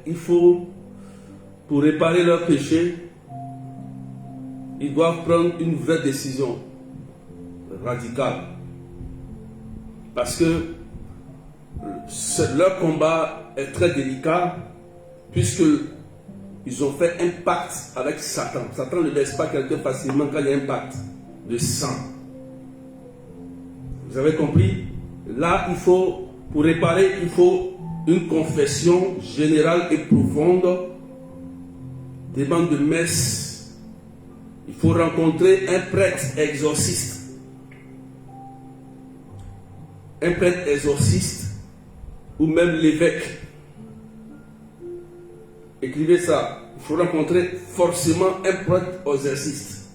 il faut, pour réparer leur péché, ils doivent prendre une vraie décision radicale. Parce que leur combat est très délicat, puisque ils ont fait un pacte avec Satan. Satan ne laisse pas quelqu'un facilement quand il y a un pacte de sang. Vous avez compris? Là, pour réparer, il faut une confession générale et profonde, des bandes de messe. Il faut rencontrer un prêtre exorciste. Un prêtre exorciste ou même l'évêque. Écrivez ça. Il faut rencontrer forcément un prêtre exorciste.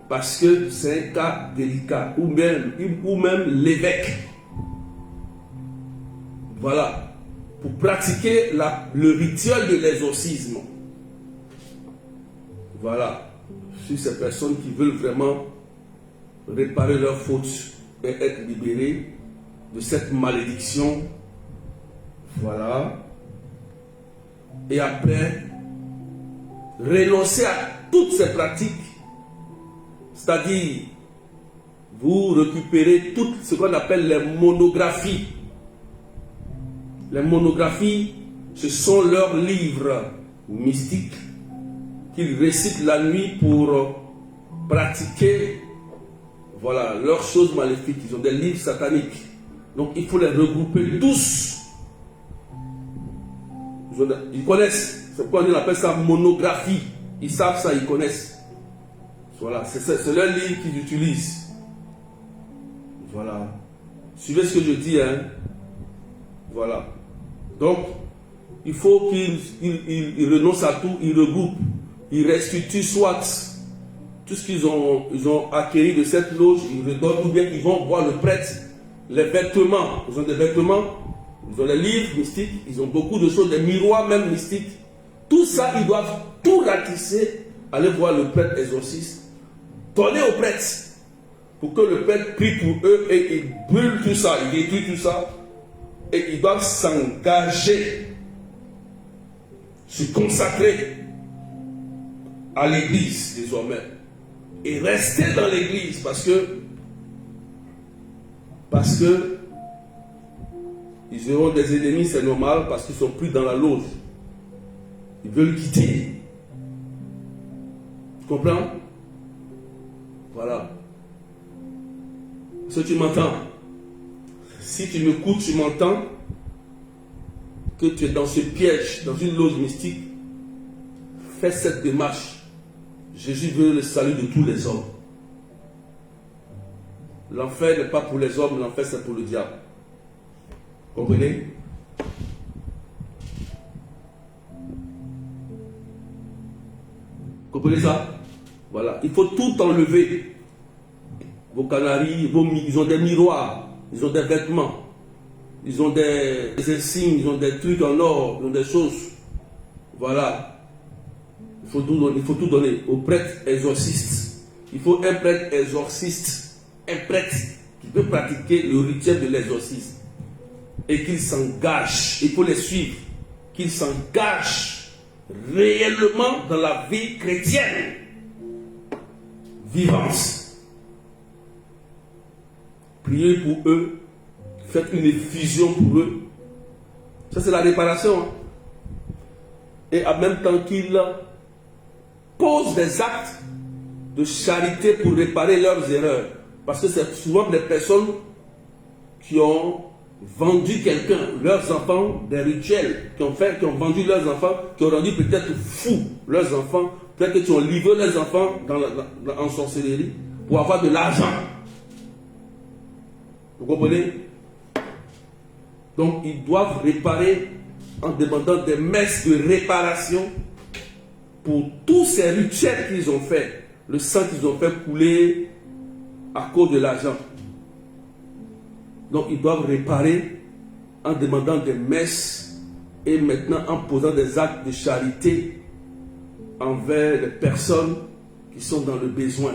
Parce que c'est un cas délicat. Ou même l'évêque. Voilà. Pour pratiquer le rituel de l'exorcisme. Voilà. Sur ces personnes qui veulent vraiment réparer leurs fautes et être libérées de cette malédiction. Voilà. Et après, renoncer à toutes ces pratiques. C'est-à-dire, vous récupérez tout ce qu'on appelle les monographies. Les monographies, ce sont leurs livres mystiques qu'ils récitent la nuit pour pratiquer, voilà, leurs choses maléfiques. Ils ont des livres sataniques. Donc il faut les regrouper tous. Ils connaissent. C'est pourquoi on appelle ça monographie. Ils savent ça, ils connaissent. Voilà, c'est leur livre qu'ils utilisent. Voilà. Suivez ce que je dis, hein. Voilà. Donc, il faut qu'ils renoncent à tout, ils regroupent, ils restituent soit tout ce qu'ils ont acquis de cette loge, ils redonnent, ou bien ils vont voir le prêtre, les vêtements, ils ont des vêtements, ils ont les livres mystiques, ils ont beaucoup de choses, des miroirs même mystiques. Tout ça, ils doivent tout ratisser, aller voir le prêtre exorciste, donner au prêtre, pour que le prêtre prie pour eux et il brûle tout ça, il détruit tout ça. Et ils doivent s'engager, se consacrer à l'église désormais. Et rester dans l'église parce que ils auront des ennemis, c'est normal, parce qu'ils sont pris dans la loge. Ils veulent quitter. Tu comprends? Voilà. Est-ce que tu m'entends? Si tu m'écoutes, tu m'entends, que tu es dans ce piège, dans une loge mystique, fais cette démarche. Jésus veut le salut de tous les hommes. L'enfer n'est pas pour les hommes, l'enfer c'est pour le diable. Comprenez? Comprenez ça? Voilà. Il faut tout enlever. Vos canaries, ils ont des miroirs. Ils ont des vêtements, ils ont des insignes, ils ont des trucs en or, ils ont des choses. Voilà. Il faut tout donner au prêtre exorciste. Il faut un prêtre exorciste, un prêtre qui peut pratiquer le rituel de l'exorcisme. Et qu'il s'engage, il faut les suivre, qu'il s'engage réellement dans la vie chrétienne vivante. Priez pour eux, faites une effusion pour eux. Ça c'est la réparation. Hein. Et en même temps qu'ils posent des actes de charité pour réparer leurs erreurs. Parce que c'est souvent des personnes qui ont vendu quelqu'un, leurs enfants, des rituels, qui ont vendu leurs enfants, qui ont rendu peut-être fous leurs enfants, peut-être qui ont livré leurs enfants en sorcellerie pour avoir de l'argent. Vous comprenez? Donc ils doivent réparer en demandant des messes de réparation pour tous ces rituels qu'ils ont fait, le sang qu'ils ont fait couler à cause de l'argent. Donc ils doivent réparer en demandant des messes et maintenant en posant des actes de charité envers les personnes qui sont dans le besoin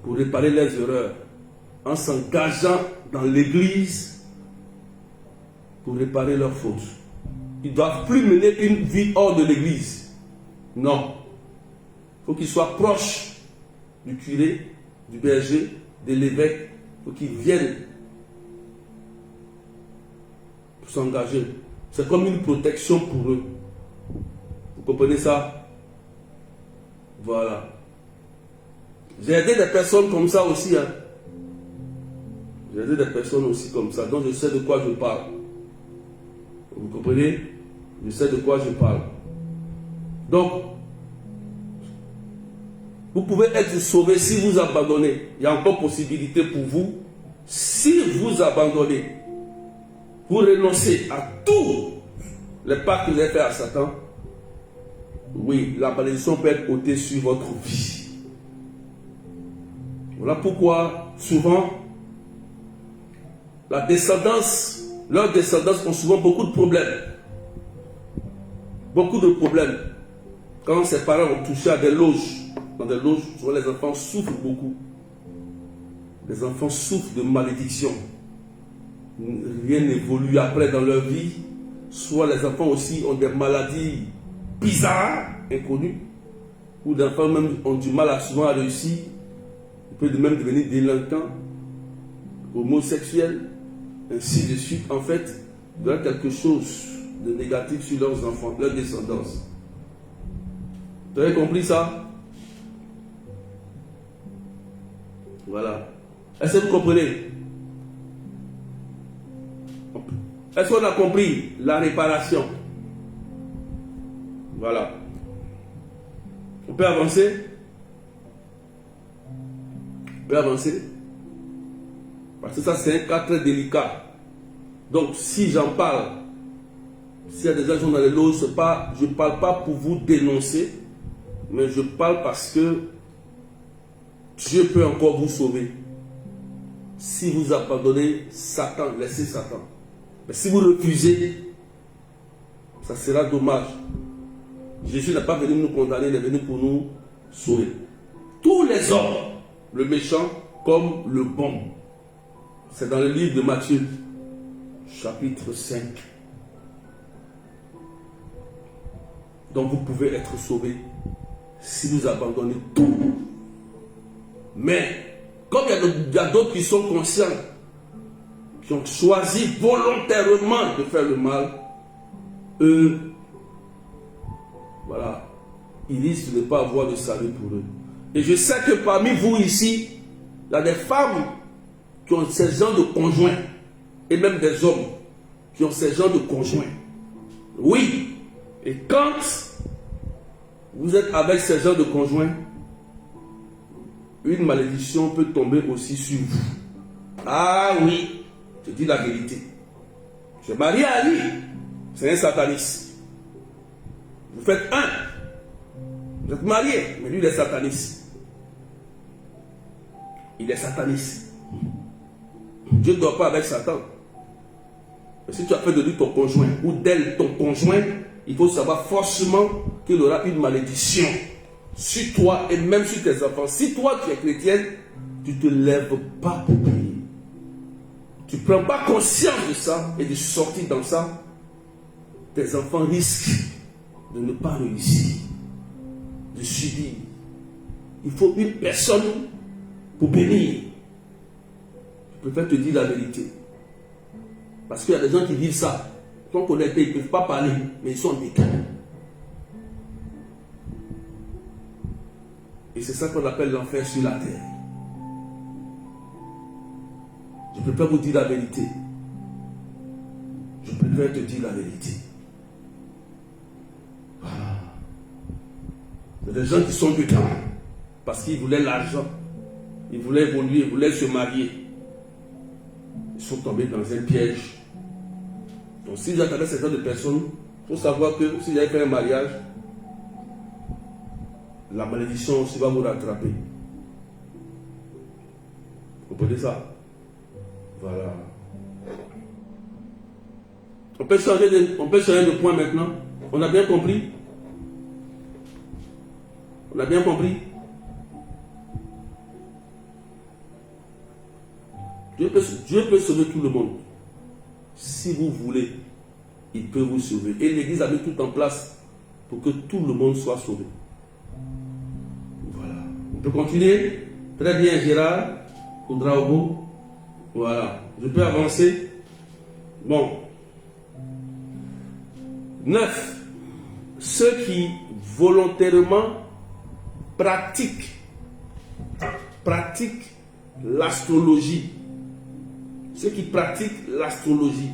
pour réparer leurs erreurs, en s'engageant dans l'église pour réparer leurs fautes. Ils ne doivent plus mener une vie hors de l'église. Non. Il faut qu'ils soient proches du curé, du berger, de l'évêque. Il faut qu'ils viennent pour s'engager. C'est comme une protection pour eux. Vous comprenez ça? Voilà. J'ai aidé des personnes comme ça aussi. Hein. J'ai aidé des personnes aussi comme ça. Donc je sais de quoi je parle. Vous comprenez? Je sais de quoi je parle. Donc, vous pouvez être sauvé si vous abandonnez. Il y a encore possibilité pour vous. Si vous abandonnez, vous renoncez à tous les pas que vous avez fait à Satan, oui, la malédiction peut être ôtée sur votre vie. Voilà pourquoi, souvent, leurs descendants ont souvent beaucoup de problèmes. Beaucoup de problèmes. Quand ses parents ont touché à des loges, dans des loges, souvent les enfants souffrent beaucoup. Les enfants souffrent de malédiction. Rien n'évolue après dans leur vie. Soit les enfants aussi ont des maladies bizarres, inconnues, ou les enfants même ont du mal souvent à réussir. Ils peuvent même devenir délinquants, homosexuels, ainsi de suite. En fait, il y a quelque chose de négatif sur leurs enfants, leur descendance. Vous avez compris ça? Voilà. Est-ce que vous comprenez? Est-ce qu'on a compris la réparation? Voilà. On peut avancer? On peut avancer? Parce que ça, c'est un cas très délicat. Donc, si j'en parle, s'il y a des gens qui sont dans les loges, je ne parle pas pour vous dénoncer, mais je parle parce que Dieu peut encore vous sauver. Si vous abandonnez Satan, laissez Satan. Mais si vous refusez, ça sera dommage. Jésus n'a pas venu nous condamner, il est venu pour nous sauver. Tous les hommes, le méchant comme le bon. C'est dans le livre de Matthieu, chapitre 5. Donc vous pouvez être sauvé si vous abandonnez tout. Mais, comme il y a d'autres qui sont conscients, qui ont choisi volontairement de faire le mal, eux, voilà, ils risquent de ne pas avoir de salut pour eux. Et je sais que parmi vous ici, il y a des femmes qui ont ces genres de conjoints, et même des hommes qui ont ces genres de conjoints. Oui, et quand vous êtes avec ces genres de conjoints, une malédiction peut tomber aussi sur vous. Ah oui, je dis la vérité. Je marie à lui, c'est un sataniste. Vous faites un, vous êtes marié, mais lui il est sataniste. Il est sataniste. Dieu ne dort pas avec Satan. Mais si tu as fait de lui ton conjoint ou d'elle ton conjoint, il faut savoir forcément qu'il aura une malédiction sur toi et même sur tes enfants. Si toi tu es chrétienne, tu ne te lèves pas pour prier. Tu ne prends pas conscience de ça et de sortir dans ça, tes enfants risquent de ne pas réussir, de subir. Il faut une personne pour bénir. Je préfère te dire la vérité. Parce qu'il y a des gens qui vivent ça. Tant qu'on était, ils ne peuvent pas parler, mais ils sont en déclin. Et c'est ça qu'on appelle l'enfer sur la terre. Je préfère vous dire la vérité. vais te dire la vérité. Voilà. Il y a des gens qui sont dedans parce qu'ils voulaient l'argent. Ils voulaient évoluer, ils voulaient se marier. Ils sont tombés dans un piège. Donc si j'attendais ce genre de personnes, il faut savoir que si j'avais fait un mariage, la malédiction aussi va vous rattraper. Vous comprenez ça? Voilà. On peut changer de point maintenant. On a bien compris? On a bien compris? Dieu peut sauver tout le monde. Si vous voulez, il peut vous sauver. Et l'Église a mis tout en place pour que tout le monde soit sauvé. Voilà. On peut continuer? Très bien, Gérard. Oudraogo. Voilà. Je peux avancer? Bon. 9. Ceux qui volontairement pratiquent l'astrologie. Ceux qui pratiquent l'astrologie,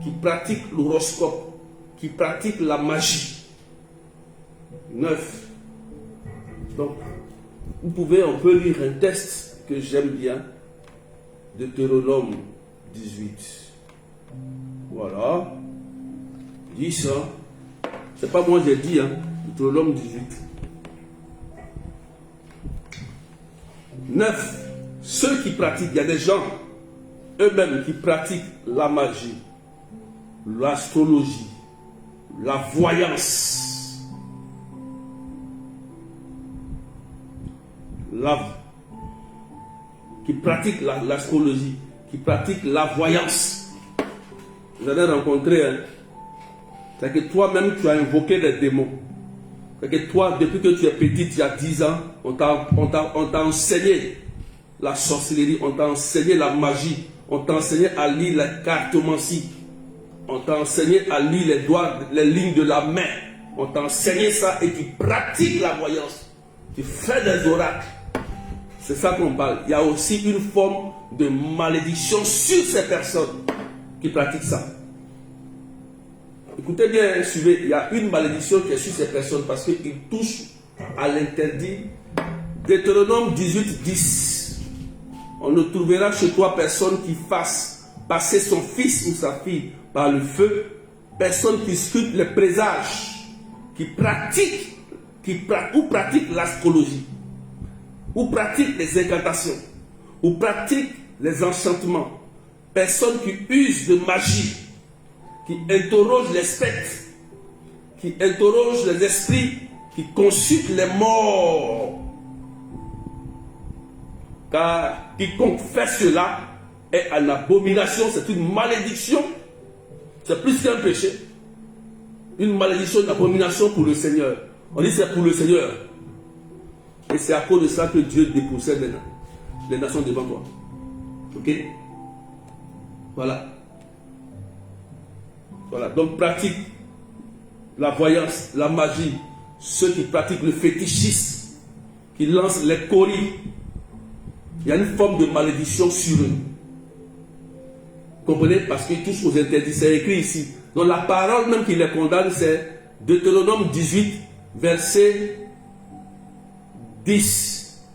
qui pratiquent l'horoscope, qui pratiquent la magie. 9. Donc, on peut lire un texte que j'aime bien, Deutéronome 18. Voilà. Dit ça. C'est pas moi qui ai dit, hein. Deutéronome 18. 9. Ceux qui pratiquent, il y a des gens eux-mêmes qui pratiquent la magie, l'astrologie, la voyance, qui pratiquent l'astrologie, qui pratiquent la voyance. Vous allez rencontrer, hein, c'est que toi-même tu as invoqué des démons. C'est que toi, depuis que tu es petite, il y a 10 ans, on t'a enseigné la sorcellerie, on t'a enseigné la magie, on t'a enseigné à lire la cartomancie, on t'a enseigné à lire les lignes de la main, on t'a enseigné ça et tu pratiques la voyance, tu fais des oracles. C'est ça qu'on parle. Il y a aussi une forme de malédiction sur ces personnes qui pratiquent ça. Écoutez bien, suivez, il y a une malédiction qui est sur ces personnes parce qu'ils touchent à l'interdit. Deutéronome 18, 10. On ne trouvera chez toi personne qui fasse passer son fils ou sa fille par le feu, personne qui scrute les présages, qui pratique l'astrologie, ou pratique les incantations, ou pratique les enchantements, personne qui use de magie, qui interroge les spectres, qui interroge les esprits, qui consulte les morts. Car quiconque fait cela est en abomination, c'est une malédiction. C'est plus qu'un péché. Une malédiction, une abomination pour le Seigneur. On dit c'est pour le Seigneur. Et c'est à cause de ça que Dieu dépossède les nations devant toi. Ok? Voilà. Voilà. Donc pratique la voyance, la magie. Ceux qui pratiquent le fétichisme, qui lancent les coris. Il y a une forme de malédiction sur eux. Vous comprenez? Parce qu'ils touchent aux interdits. C'est écrit ici. Donc la parole même qui les condamne, c'est Deutéronome 18, verset 10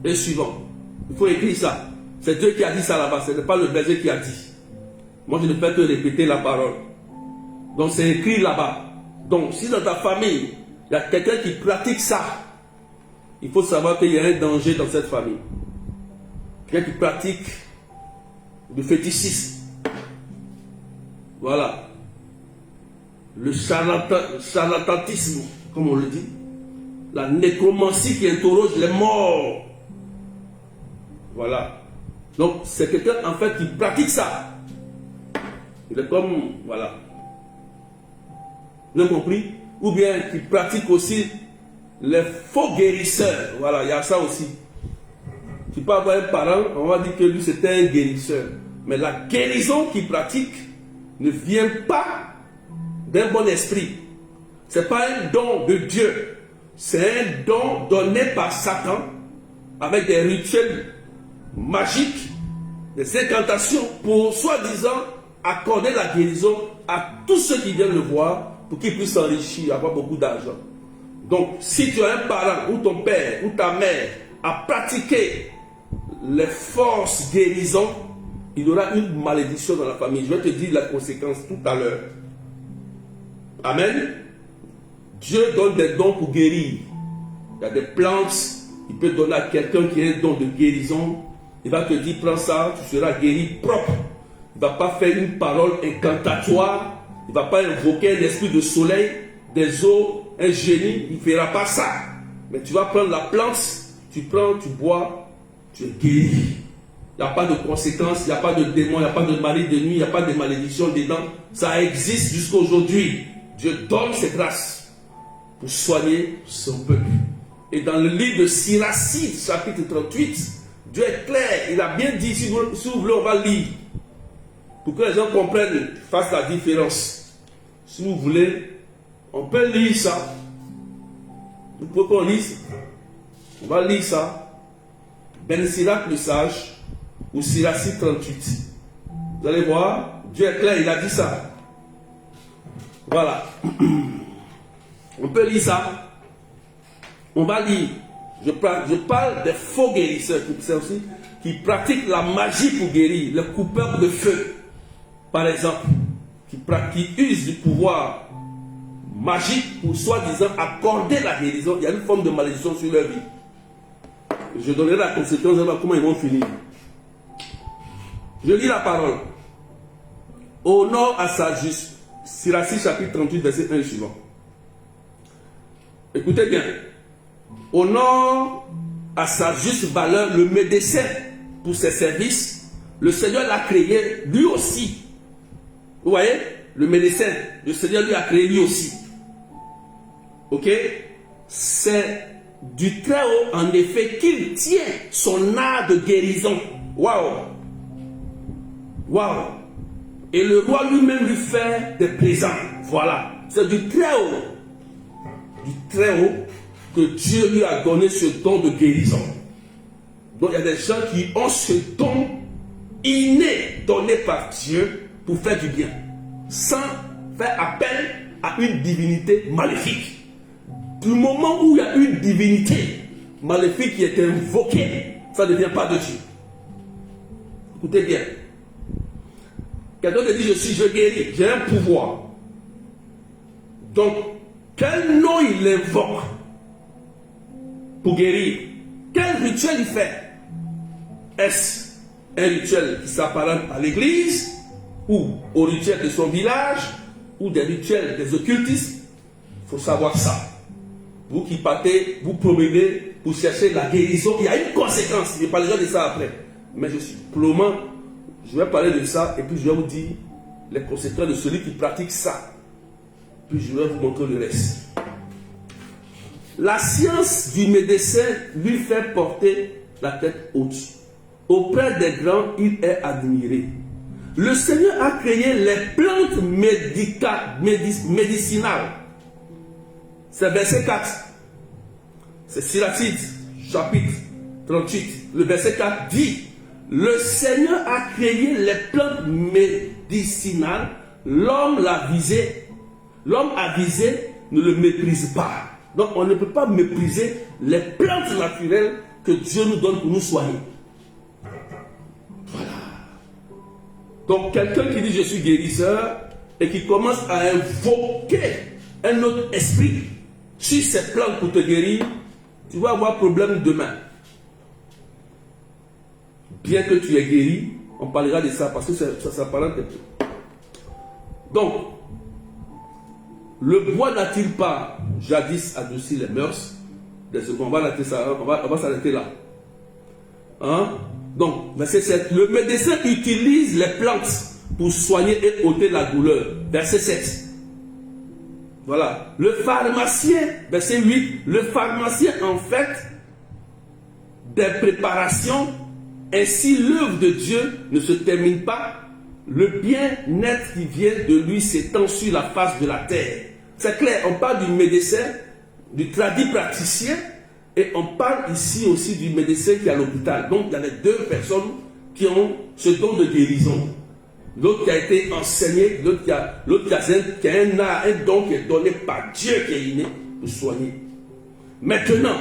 et suivant. Il faut écrire ça. C'est Dieu qui a dit ça là-bas. Ce n'est pas le berger qui a dit. Moi, je ne fais que répéter la parole. Donc c'est écrit là-bas. Donc si dans ta famille, il y a quelqu'un qui pratique ça, il faut savoir qu'il y a un danger dans cette famille. Quelqu'un qui pratique le fétichisme. Voilà. Le charlatanisme, comme on le dit. La nécromancie qui interroge les morts. Voilà. Donc, c'est quelqu'un, en fait, qui pratique ça. Il est comme, voilà. Vous avez compris? Ou bien qui pratique aussi les faux guérisseurs. Voilà, il y a ça aussi. Tu peux avoir un parent, on va dire que lui c'était un guérisseur. Mais la guérison qu'il pratique ne vient pas d'un bon esprit. Ce n'est pas un don de Dieu. C'est un don donné par Satan avec des rituels magiques, des incantations pour soi-disant accorder la guérison à tous ceux qui viennent le voir pour qu'ils puissent s'enrichir, avoir beaucoup d'argent. Donc, si tu as un parent ou ton père ou ta mère a pratiqué les forces guérisons, il y aura une malédiction dans la famille. Je vais te dire la conséquence tout à l'heure. Amen. Dieu donne des dons pour guérir. Il y a des plantes, il peut donner à quelqu'un qui a un don de guérison. Il va te dire, prends ça, tu seras guéri propre. Il ne va pas faire une parole incantatoire. Il ne va pas invoquer un esprit de soleil, des eaux, un génie. Il ne fera pas ça. Mais tu vas prendre la plante, tu prends, tu bois, tu es guéri. Il n'y a pas de conséquences, il n'y a pas de démons, il n'y a pas de mari de nuit, il n'y a pas de malédiction dedans. Ça existe jusqu'à aujourd'hui. Dieu donne ses grâces pour soigner son peuple. Et dans le livre de Siracide, chapitre 38, Dieu est clair, il a bien dit, si vous voulez, on va lire, pour que les gens comprennent, fassent la différence. Si vous voulez, on peut lire ça. Vous pouvez qu'on lise. On va lire ça. Ben Sirac le sage, ou Siracide 38. Vous allez voir, Dieu est clair, il a dit ça. Voilà. On peut lire ça. On va lire. Je parle des faux guérisseurs qui pratiquent la magie pour guérir, les coupeurs de feu, par exemple, qui usent du pouvoir magique pour soi-disant accorder la guérison. Il y a une forme de malédiction sur leur vie. Je donnerai la conséquence de comment ils vont finir. Je lis la parole. Honore à sa juste. Siracide chapitre 38, verset 1 suivant. Écoutez bien. Honore à sa juste valeur le médecin pour ses services. Le Seigneur l'a créé lui aussi. Vous voyez? Le médecin, le Seigneur lui a créé lui aussi. Ok? C'est du Très-Haut, en effet, qu'il tient son art de guérison. Waouh! Waouh! Et le roi lui-même lui fait des présents. Voilà. C'est du Très-Haut. Du Très-Haut que Dieu lui a donné ce don de guérison. Donc il y a des gens qui ont ce don inné donné par Dieu pour faire du bien, sans faire appel à une divinité maléfique. Du moment où il y a une divinité maléfique qui est invoquée, ça ne vient pas de Dieu. Écoutez bien. Quelqu'un te dit, je guéris, j'ai un pouvoir. Donc, quel nom il invoque pour guérir? Quel rituel il fait? Est-ce un rituel qui s'apparente à l'église, ou au rituel de son village, ou des rituels des occultistes? Il faut savoir ça. Vous qui partez, vous promenez pour chercher la guérison, il y a une conséquence. Je parlerai de ça après. Mais je suis plombant. Je vais parler de ça et puis je vais vous dire les conséquences de celui qui pratique ça. Puis je vais vous montrer le reste. La science du médecin lui fait porter la tête haute. Auprès des grands, il est admiré. Le Seigneur a créé les plantes médicinales. C'est verset 4. C'est Siracide, chapitre 38. Le verset 4 dit: le Seigneur a créé les plantes médicinales. L'homme l'a visé. L'homme avisé ne le méprise pas. Donc on ne peut pas mépriser les plantes naturelles que Dieu nous donne pour nous soigner. Voilà. Donc quelqu'un qui dit je suis guérisseur et qui commence à invoquer un autre esprit sur ces plantes pour te guérir, tu vas avoir problème demain. Bien que tu es guéri, on parlera de ça parce que ça s'apparente un peu. Donc, le bois n'a-t-il pas jadis adouci les mœurs? On va s'arrêter là. Hein? Donc, verset 7. Le médecin utilise les plantes pour soigner et ôter la douleur. Verset 7. Voilà. Le pharmacien, verset 8. Le pharmacien en fait des préparations. Ainsi, l'œuvre de Dieu ne se termine pas. Le bien-être qui vient de lui s'étend sur la face de la terre. C'est clair, on parle du médecin, du tradit praticien, et on parle ici aussi du médecin qui est à l'hôpital. Donc, il y a les deux personnes qui ont ce don de guérison. l'autre qui a été enseigné, l'autre qui a un don qui est donné par Dieu qui est inné pour soigner. Maintenant,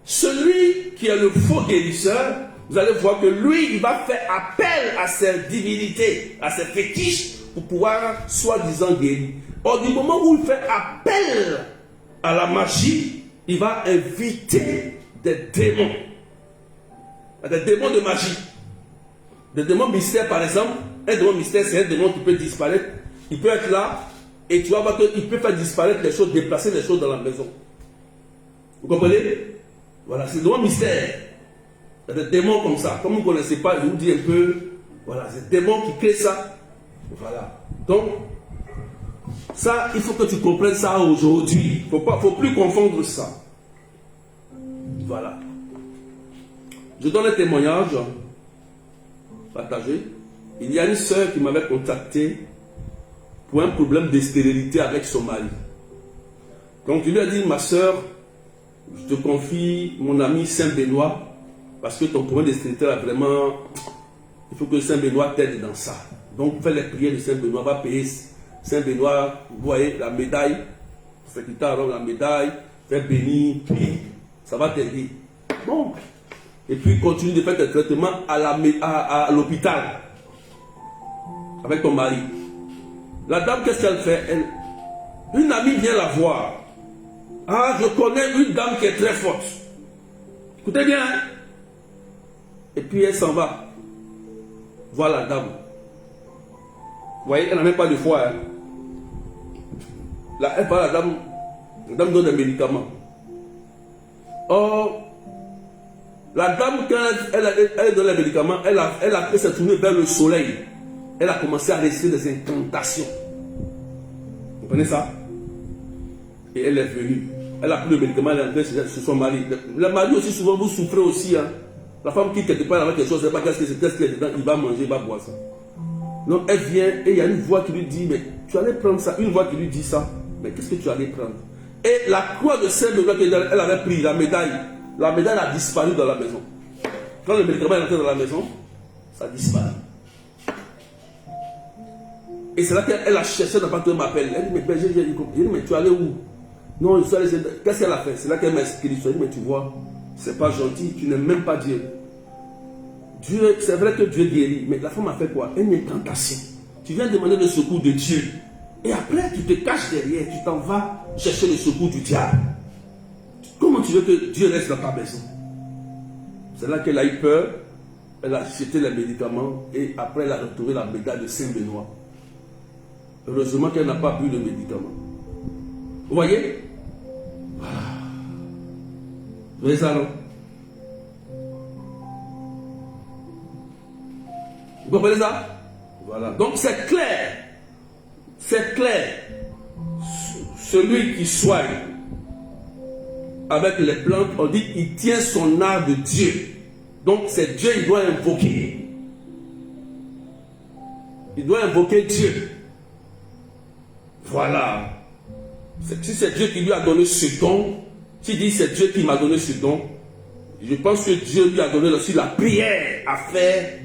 celui qui est le faux guérisseur, vous allez voir que lui, il va faire appel à ses divinités, à ses fétiches pour pouvoir soi-disant guérir. Or, du moment où il fait appel à la magie, il va inviter des démons. Des démons de magie. Des démons mystères, par exemple. Un démon mystère, c'est un démon qui peut disparaître. Il peut être là et tu vas voir qu'il peut faire disparaître les choses, déplacer les choses dans la maison. Vous comprenez? Voilà, c'est le démon mystère. Il y a des démons comme ça. Comme vous ne connaissez pas, je vous dis un peu. Voilà, c'est des démons qui créent ça. Voilà. Donc, ça, il faut que tu comprennes ça aujourd'hui. Il ne faut plus confondre ça. Voilà. Je donne un témoignage partagé. Il y a une sœur qui m'avait contacté pour un problème de stérilité avec son mari. Donc, je lui ai dit, ma sœur, je te confie mon ami Saint-Benoît, parce que ton problème de stérilité là, vraiment, il faut que Saint-Benoît t'aide dans ça. Donc, fais les prières de Saint-Benoît, va payer Saint-Benoît, vous voyez, la médaille, secrétaire, la médaille, fais bénir, puis ça va t'aider. Bon. Et puis, continue de faire tes traitements à l'hôpital, avec ton mari. La dame, qu'est-ce qu'elle fait? Une amie vient la voir. Ah, je connais une dame qui est très forte. Écoutez bien. Hein? Et puis, elle s'en va. Voilà la dame. Vous voyez, elle n'a même pas de foi. Hein? Là, elle parle à la dame donne des médicaments. Or, la dame, quand elle donne les médicaments, elle a fait se tourner vers le soleil. Elle a commencé à réciter des incantations. Vous comprenez ça? Et elle est venue. Elle a pris le médicament, elle est entrée chez son mari. Le mari aussi, souvent, vous souffrez aussi. Hein? La femme qui, quelque part, avec quelque chose, elle ne sait pas qu'est-ce qu'il y a dedans, il va manger, il va boire ça. Donc, elle vient et il y a une voix qui lui dit, mais tu allais prendre ça. Une voix qui lui dit ça. Mais qu'est-ce que tu allais prendre? Et la croix de Saint-Benoît qu'elle avait pris, la médaille a disparu dans la maison. Quand le médicament est entré dans la maison, ça disparaît. Et c'est là qu'elle a cherché d'appartement, m'appelle. Elle dit, mais berger, j'ai dit, mais tu allais où? Non, je suis allé. Qu'est-ce qu'elle a fait? C'est là qu'elle m'a expliqué l'histoire. Mais tu vois, c'est pas gentil, tu n'aimes même pas Dieu. Dieu, c'est vrai que Dieu guérit, mais la femme a fait quoi? Une incantation. Tu viens demander le secours de Dieu. Et après, tu te caches derrière, tu t'en vas chercher le secours du diable. Comment tu veux que Dieu reste dans ta maison? C'est là qu'elle a eu peur. Elle a jeté les médicaments et après elle a retrouvé la médaille de Saint-Benoît. Heureusement qu'elle n'a pas bu le médicament. Vous voyez? Voilà. Vous voyez ça, non? Vous comprenez ça? Voilà. Donc c'est clair. C'est clair. Celui qui soigne avec les plantes, on dit il tient son art de Dieu. Donc c'est Dieu, il doit invoquer. Il doit invoquer Dieu. Voilà. Si c'est Dieu qui lui a donné ce don, s'il dit c'est Dieu qui m'a donné ce don, je pense que Dieu lui a donné aussi la prière à faire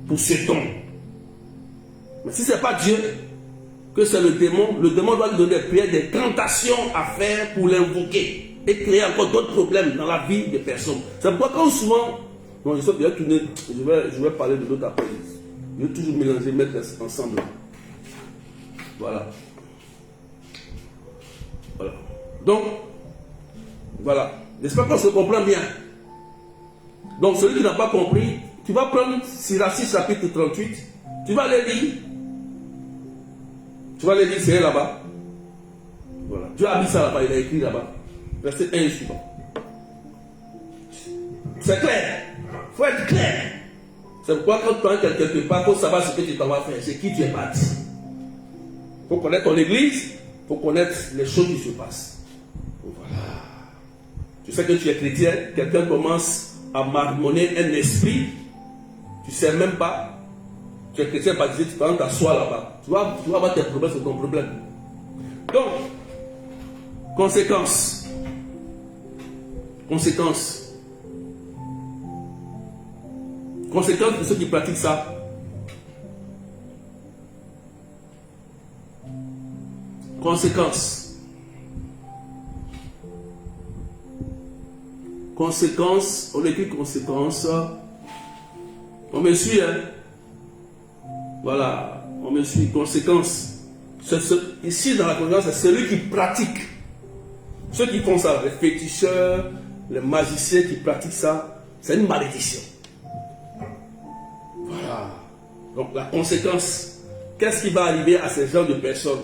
pour ce don. Mais si ce n'est pas Dieu, que c'est le démon doit lui donner des prières, des tentations à faire pour l'invoquer et créer encore d'autres problèmes dans la vie des personnes. C'est pourquoi quand souvent, non, je vais parler de l'autre après. Je vais toujours mélanger, mettre ensemble. Voilà. Voilà. Donc, voilà. J'espère qu'on se comprend bien. Donc, celui qui n'a pas compris, tu vas prendre Sirachie chapitre 38, tu vas les lire. Tu vas les lire, c'est là-bas. Voilà. Dieu a mis ça là-bas, il a écrit là-bas. Verset 1 et suivant. C'est clair. Il faut être clair. C'est pourquoi quand tu es quelque part, il faut savoir ce que tu t'en vas faire, c'est qui tu es parti. Il faut connaître ton église, il faut connaître les choses qui se passent. Voilà. Tu sais que tu es chrétien, quelqu'un commence à marmonner un esprit, tu ne sais même pas, tu es chrétien baptisé, tu prends ta soie là-bas. Tu vas avoir tes problèmes sur ton problème. Donc, conséquence de ceux qui pratiquent ça. Conséquences. Conséquences, on écrit conséquences. On me suit, hein? Voilà, on me suit. Conséquences. Ici, dans la conséquence, c'est celui qui pratique. Ceux qui font ça, les féticheurs, les magiciens qui pratiquent ça, c'est une malédiction. Voilà. Donc la conséquence, qu'est-ce qui va arriver à ces genres de personnes?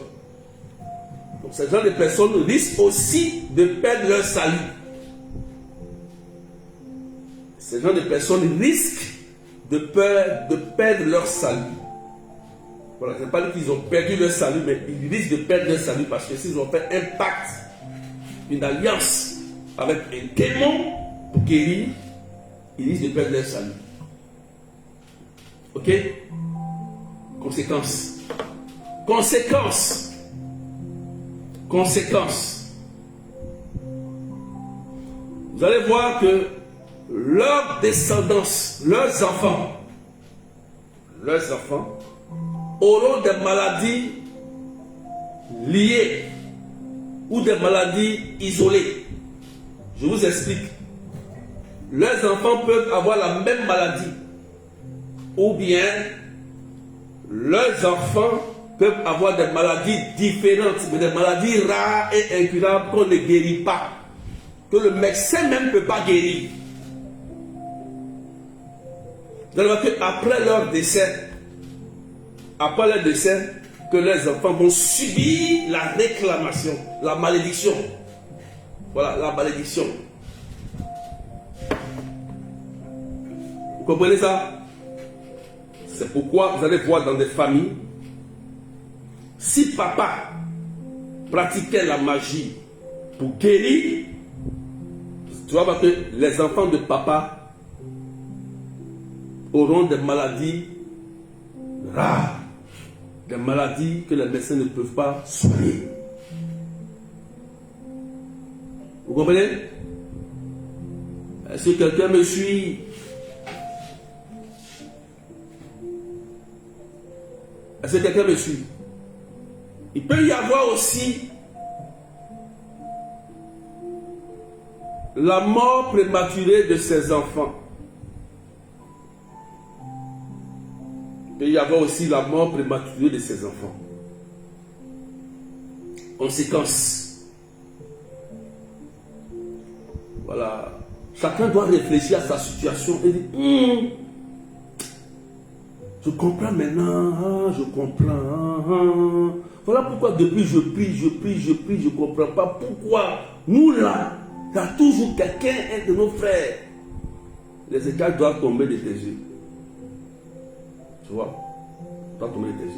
Donc ces genres de personnes risquent aussi de perdre leur salut. Ces genres de personnes risquent de perdre leur salut. Voilà, je ne sais pas qu'ils ont perdu leur salut, mais ils risquent de perdre leur salut parce que s'ils ont fait un pacte, une alliance avec un démon pour guérir, ils risquent de perdre leur salut. Ok? Conséquences. Conséquences. Conséquences. Vous allez voir que leur descendance, leurs enfants auront des maladies liées ou des maladies isolées. Je vous explique. Leurs enfants peuvent avoir la même maladie ou bien leurs enfants peuvent avoir des maladies différentes, mais des maladies rares et incurables qu'on ne guérit pas, que le médecin même ne peut pas guérir. Vous allez voir qu'après leur décès, que les enfants vont subir la réclamation, la malédiction. Voilà, la malédiction. Vous comprenez ça? C'est pourquoi vous allez voir dans des familles, si papa pratiquait la magie pour guérir, tu vas voir que les enfants de papa auront des maladies rares, des maladies que les médecins ne peuvent pas soigner. Vous comprenez? Est-ce que quelqu'un me suit? Est-ce que quelqu'un me suit? Il peut y avoir aussi la mort prématurée de ses enfants. Il peut y avoir aussi la mort prématurée de ses enfants. Conséquences. Voilà. Chacun doit réfléchir à sa situation et dire, je comprends maintenant, je comprends. Voilà pourquoi depuis je prie, je ne comprends pas pourquoi nous là, il y a toujours quelqu'un, un de nos frères. Les écailles doivent tomber de tes yeux. Tu vois, doivent tomber de tes yeux.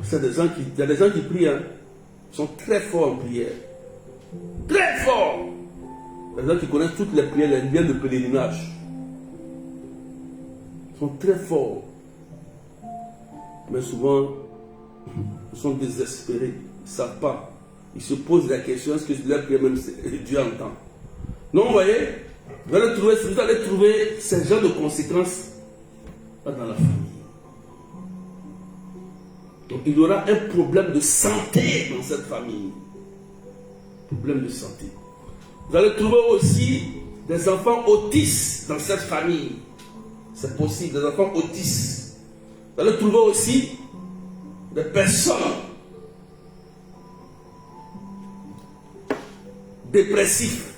Il y a des gens qui prient, hein, sont très forts en prière. Très forts. Il y a des gens qui connaissent toutes les prières, les liens de pèlerinage. Ils sont très forts. Mais souvent, ils sont désespérés. Ils ne savent pas. Ils se posent la question, est-ce que leur prière même Dieu entend? Non, vous voyez, vous allez trouver ce genre de conséquences dans la famille. Donc il y aura un problème de santé dans cette famille. Problème de santé. Vous allez trouver aussi des enfants autistes dans cette famille. C'est possible, des enfants autistes. Vous allez trouver aussi des personnes dépressives.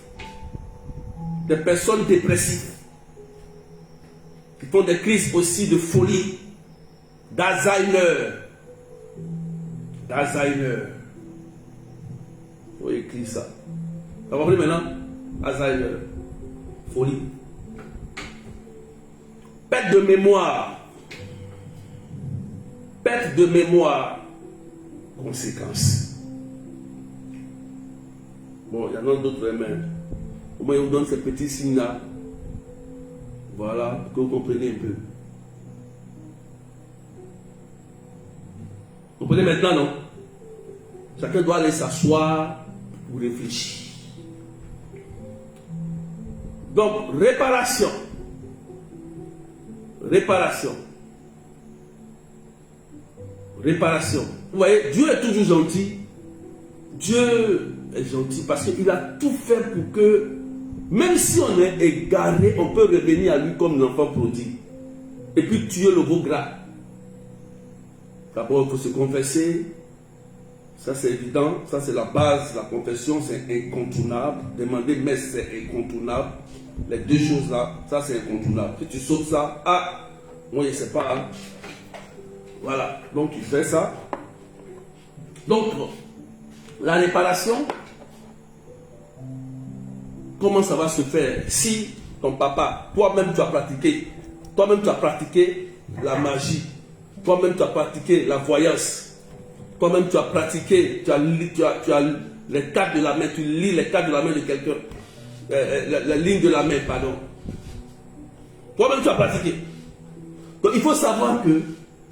Des personnes dépressives. Qui font des crises aussi de folie. D'Alzheimer. Il faut écrire ça. Vous comprenez maintenant? Alzheimer. Folie. Perte de mémoire. Perte de mémoire. Conséquences. Bon, il y en a d'autres, mais au moins, il vous donne ces petits signes-là. Voilà, pour que vous compreniez un peu. Vous comprenez maintenant, non? Chacun doit aller s'asseoir pour réfléchir. Donc, réparation. Réparation. Vous voyez, Dieu est toujours gentil. Dieu est gentil parce qu'il a tout fait pour que, même si on est égaré, on peut revenir à lui comme l'enfant prodigue. Et puis tuer le beau gras. D'abord, il faut se confesser. Ça, c'est évident. Ça, c'est la base. La confession, c'est incontournable. Demander, mais c'est incontournable. Les deux choses-là, ça, c'est incontournable. Si tu sautes ça, ah, moi, je ne sais pas. Hein. Voilà. Donc, tu fais ça. Donc, la réparation, comment ça va se faire si ton papa, toi-même, tu as pratiqué la magie. Toi-même, tu as pratiqué la voyance. Toi-même, tu as pratiqué, tu as les cartes de la main, tu lis les cartes de la main de quelqu'un. La ligne de la main, pardon. Toi-même, tu as pratiqué. Donc, il faut savoir qu'il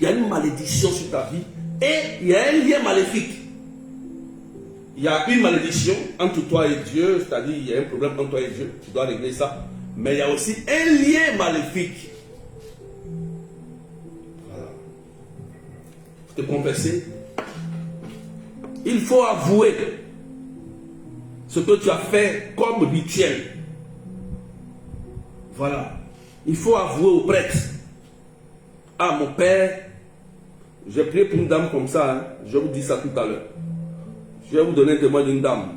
y a une malédiction sur ta vie et il y a un lien maléfique. Il y a une malédiction entre toi et Dieu, c'est-à-dire il y a un problème entre toi et Dieu, tu dois régler ça. Mais il y a aussi un lien maléfique. Voilà. Te confesser. Il faut avouer ce que tu as fait comme rituel. Voilà. Il faut avouer au prêtre. Ah, mon père, j'ai prié pour une dame comme ça. Hein. Je vous dis ça tout à l'heure. Je vais vous donner un témoin d'une dame.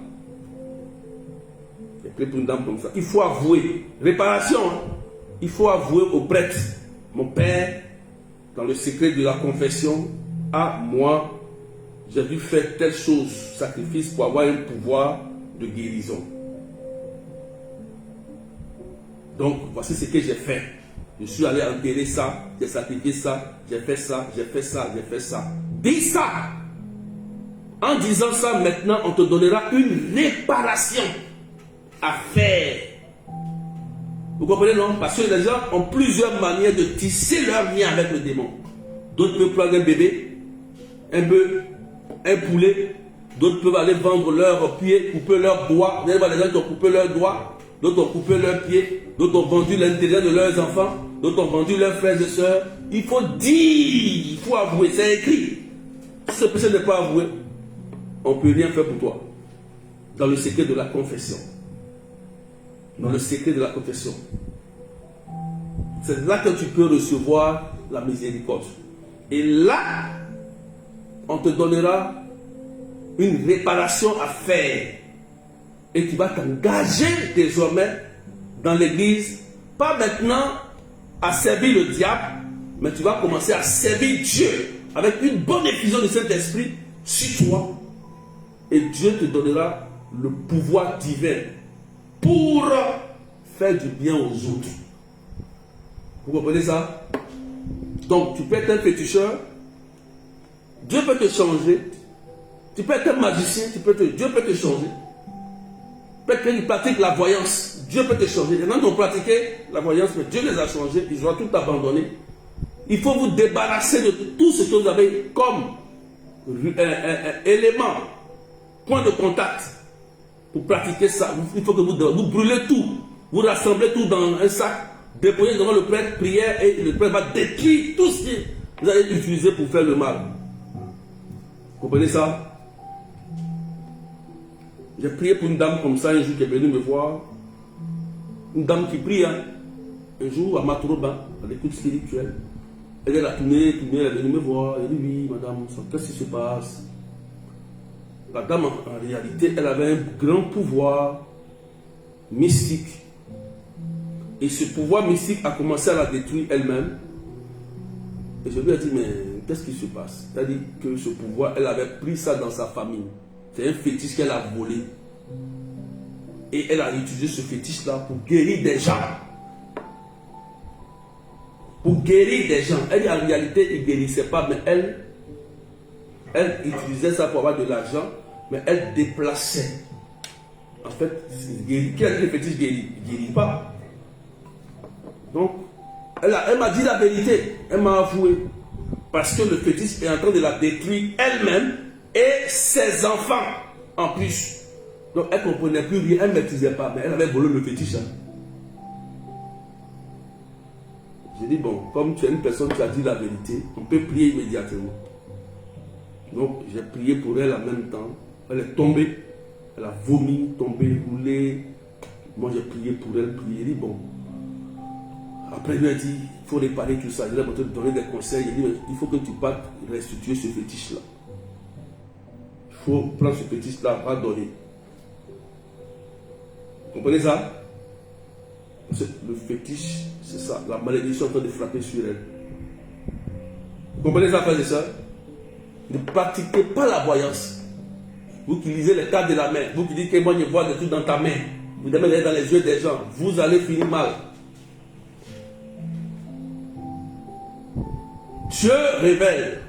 J'ai prié pour une dame comme ça. Il faut avouer. Réparation. Hein. Il faut avouer au prêtre. Mon père, dans le secret de la confession, ah, moi, j'ai dû faire telle chose, sacrifice pour avoir un pouvoir de guérison. Donc, voici ce que j'ai fait. Je suis allé enterrer ça, j'ai sacrifié ça, j'ai fait ça, j'ai fait ça, j'ai fait ça. Dis ça. En disant ça, maintenant, on te donnera une réparation à faire. Vous comprenez, non? Parce que les gens ont plusieurs manières de tisser leur lien avec le démon. D'autres peuvent prendre un bébé, un bœuf, un poulet. D'autres peuvent aller vendre leurs pieds, couper leurs doigts. Vous allez voir les gens qui ont coupé leurs doigts. D'autres ont coupé leurs pieds. D'autres ont vendu l'intérieur de leurs enfants. D'autres ont vendu leurs frères et sœurs. Il faut dire, il faut avouer, c'est écrit. Si ce péché n'est pas avoué, on ne peut rien faire pour toi. Dans le secret de la confession. Dans le secret de la confession. C'est là que tu peux recevoir la miséricorde. Et là, on te donnera une réparation à faire. Et tu vas t'engager désormais dans l'église. Pas maintenant à servir le diable, mais tu vas commencer à servir Dieu avec une bonne effusion du Saint-Esprit sur toi. Et Dieu te donnera le pouvoir divin pour faire du bien aux autres. Vous comprenez ça? Donc, tu peux être un féticheur. Dieu peut te changer. Tu peux être un magicien. Dieu peut te changer. Peut-être qu'il pratique la voyance. Dieu peut te changer. Les gens qui ont pratiqué la voyance, mais Dieu les a changés. Ils ont tout abandonné. Il faut vous débarrasser de tout ce que vous avez comme élément, point de contact pour pratiquer ça. Il faut que vous brûlez tout. Vous rassemblez tout dans un sac, déposez devant le prêtre, prière, et le prêtre va détruire tout ce que vous allez utiliser pour faire le mal. Vous comprenez ça? J'ai prié pour une dame comme ça un jour qui est venue me voir. Une dame qui prie, hein. Un jour à Matoroba, à l'écoute spirituelle. Elle a tourné, elle est venue me voir. Elle dit oui, madame, qu'est-ce qui se passe? La dame, en réalité, elle avait un grand pouvoir mystique. Et ce pouvoir mystique a commencé à la détruire elle-même. Et je lui ai dit, mais qu'est-ce qui se passe? Elle a dit que ce pouvoir, elle avait pris ça dans sa famille. C'est un fétiche qu'elle a volé. Et elle a utilisé ce fétiche-là pour guérir des gens. Pour guérir des gens. Elle, en réalité, il ne guérissait pas, mais elle utilisait ça pour avoir de l'argent, mais elle déplaçait. En fait, qui a dit le fétiche ne guérit pas. Donc, elle m'a dit la vérité. Elle m'a avoué. Parce que le fétiche est en train de la détruire elle-même et ses enfants en plus. Donc, elle ne comprenait plus rien. Elle ne maîtrisait pas. Mais elle avait volé le fétiche. Hein. J'ai dit, bon, comme tu es une personne qui a dit la vérité, on peut prier immédiatement. Donc j'ai prié pour elle en même temps. Elle est tombée. Elle a vomi, tombé, roulé. Moi j'ai prié pour elle, prié. Il dit bon. Après il lui a dit, il faut réparer tout ça. Il a te donner des conseils. Il dit, il faut que tu partes restituer ce fétiche-là. Il faut prendre ce fétiche-là, redonner. Vous comprenez ça? Le fétiche, c'est ça. La malédiction est en train de frapper sur elle. Vous comprenez ça, frères et sœurs? Ne pratiquez pas la voyance. Vous qui lisez les cartes de la main, vous qui dites que moi je vois des trucs dans ta main, vous demandez dans les yeux des gens, vous allez finir mal. Dieu révèle.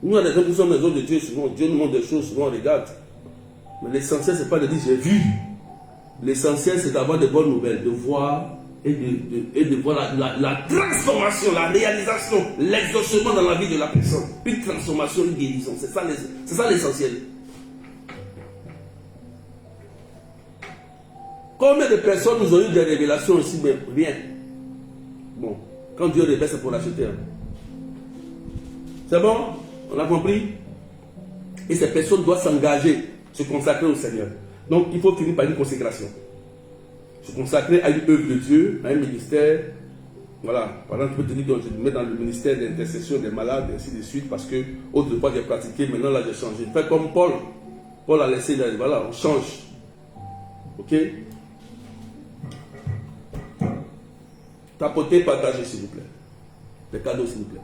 Nous, les gens qui sommes les hommes de Dieu, souvent, Dieu nous montre des choses, souvent on regarde. Mais l'essentiel, ce n'est pas de dire j'ai vu. L'essentiel, c'est d'avoir de bonnes nouvelles, de voir et de voir la transformation, la réalisation, l'exaucement dans la vie de la personne. Une transformation, une guérison. C'est ça l'essentiel. Combien de personnes nous ont eu des révélations aussi, mais rien. Bon, quand Dieu révèle, c'est pour l'acheter. Hein. C'est bon? On a compris? Et ces personnes doivent s'engager, se consacrer au Seigneur. Donc, il faut finir par une consécration. Se consacrer à une œuvre de Dieu, à un ministère. Voilà. Par exemple, tu peux te dire que je me mets dans le ministère d'intercession des malades, et ainsi de suite, parce que autrefois j'ai pratiqué, maintenant là j'ai changé. Faites comme Paul. Paul a laissé, voilà, on change. Ok? Tapotez, partagez, s'il vous plaît. Les cadeaux, s'il vous plaît.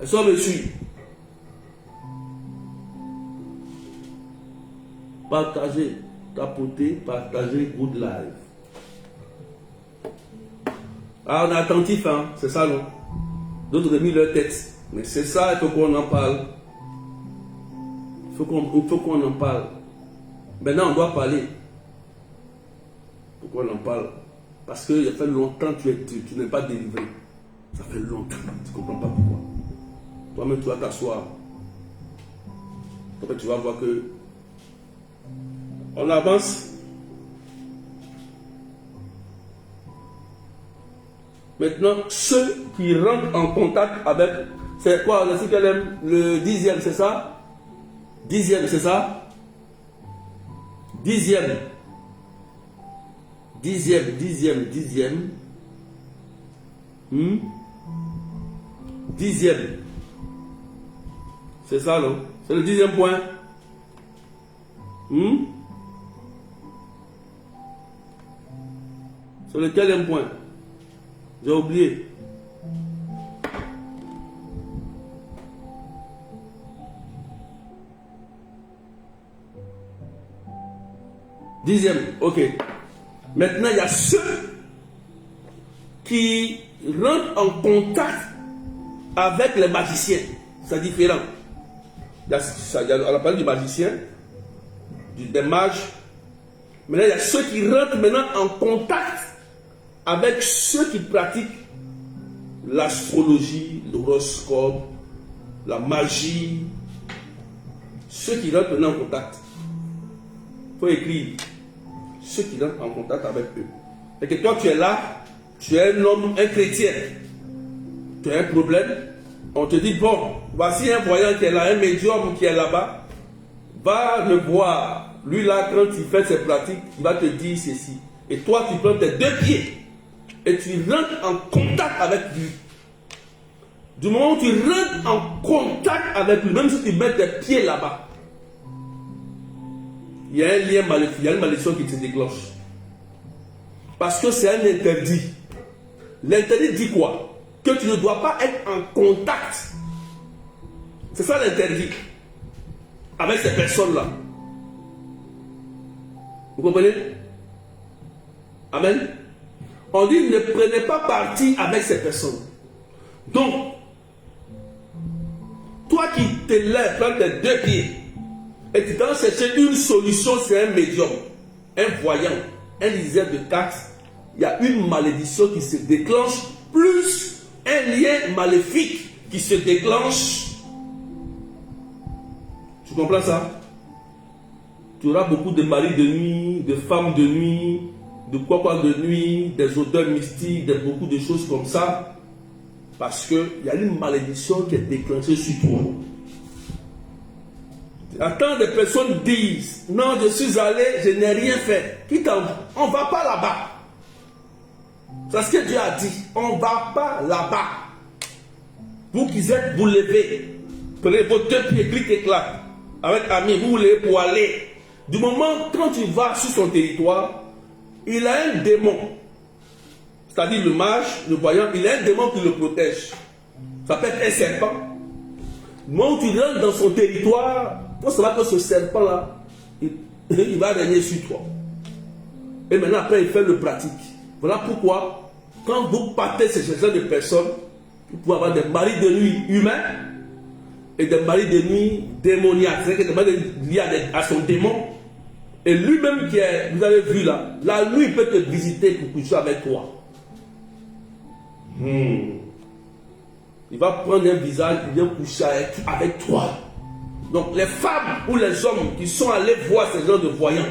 Elles sont reçues. Partagez, tapotez, partagez, good live. Ah, on est attentif, hein, c'est ça, non? D'autres ont mis leur tête. Mais c'est ça, il faut qu'on en parle. Il faut qu'on en parle. Maintenant, on doit parler. Pourquoi on en parle? Parce qu'il a fait longtemps que tu n'es pas délivré. Ça fait longtemps, tu ne comprends pas pourquoi. Toi-même, tu vas t'asseoir. Après, tu vas voir que on avance. Maintenant, ceux qui rentrent en contact avec, c'est quoi? C'est qu'elle aime le 10e, c'est ça? 10e, c'est ça? 10e. 10e. 10e. C'est ça, non? C'est le 10e point. C'est le quatrième point? J'ai oublié. Dixième, ok. Maintenant, il y a ceux qui rentrent en contact avec les magiciens. C'est différent. On a parlé du magicien, des mages. Maintenant, il y a ceux qui rentrent maintenant en contact avec ceux qui pratiquent l'astrologie, l'horoscope, la magie. Ceux qui rentrent maintenant en contact. Il faut écrire. Ceux qui rentrent en contact avec eux. Et que toi, tu es là, tu es un homme, un chrétien. Tu as un problème. On te dit, bon, voici un voyant qui est là, un médium qui est là-bas. Va le voir. Lui là, quand il fait ses pratiques, il va te dire ceci. Et toi, tu prends tes deux pieds et tu rentres en contact avec lui. Du moment où tu rentres en contact avec lui, même si tu mets tes pieds là-bas, il y a un lien maléfique, il y a une malédiction qui se déclenche. Parce que c'est un interdit. L'interdit dit quoi? Que tu ne dois pas être en contact. C'est ça l'interdit. Avec ces personnes-là. Vous comprenez? Amen. On dit ne prenez pas parti avec ces personnes. Donc, toi qui te lèves, prends tes deux pieds et tu dois chercher une solution, c'est un médium, un voyant, un liseur de cartes. Il y a une malédiction qui se déclenche, plus un lien maléfique qui se déclenche. Tu comprends ça? Tu auras beaucoup de maris de nuit, de femmes de nuit, de quoi de nuit, des odeurs mystiques, beaucoup de choses comme ça. Parce qu'il y a une malédiction qui est déclenchée sur toi. Quand des personnes disent, non, je suis allé, je n'ai rien fait. On ne va pas là-bas. C'est ce que Dieu a dit. On ne va pas là-bas. Vous qui êtes, vous levez. Prenez vos deux pieds, clic et clac. Avec ami, vous levez pour aller. Du moment, quand tu vas sur son territoire, il a un démon. C'est-à-dire le mage, le voyant, il a un démon qui le protège. Ça peut être un serpent. Du moment où tu rentres dans son territoire, il faut savoir que ce serpent-là, il va régner sur toi. Et maintenant, après, il fait le pratique. Voilà pourquoi, quand vous partez ces genre de personnes, vous pouvez avoir des maris de nuit humains et des maris de nuit démoniaques. C'est-à-dire des maris liés à son démon. Et lui-même qui est, vous avez vu là, la nuit, il peut te visiter pour coucher avec toi. Il va prendre un visage, il vient coucher avec toi. Donc les femmes ou les hommes qui sont allés voir ces gens de voyants,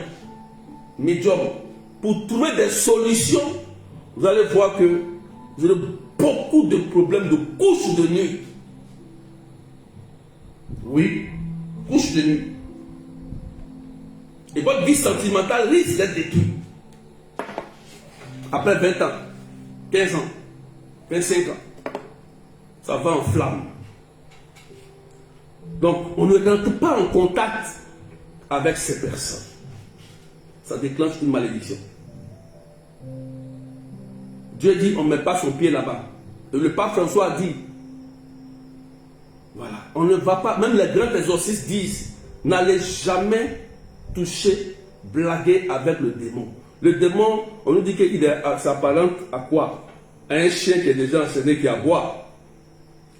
médiums, pour trouver des solutions, vous allez voir que vous avez beaucoup de problèmes de couche de nuit. Oui, couche de nuit. Et votre vie sentimentale risque d'être détruite. Après 20 ans, 15 ans, 25 ans, ça va en flamme. Donc, on ne rentre pas en contact avec ces personnes. Ça déclenche une malédiction. Dieu dit, on ne met pas son pied là-bas. Et le pape François a dit, voilà, on ne va pas, même les grands exorcistes disent, n'allez jamais toucher, blaguer avec le démon. Le démon, on nous dit qu'il s'apparente à quoi? À un chien qui est déjà enchaîné, qui aboie.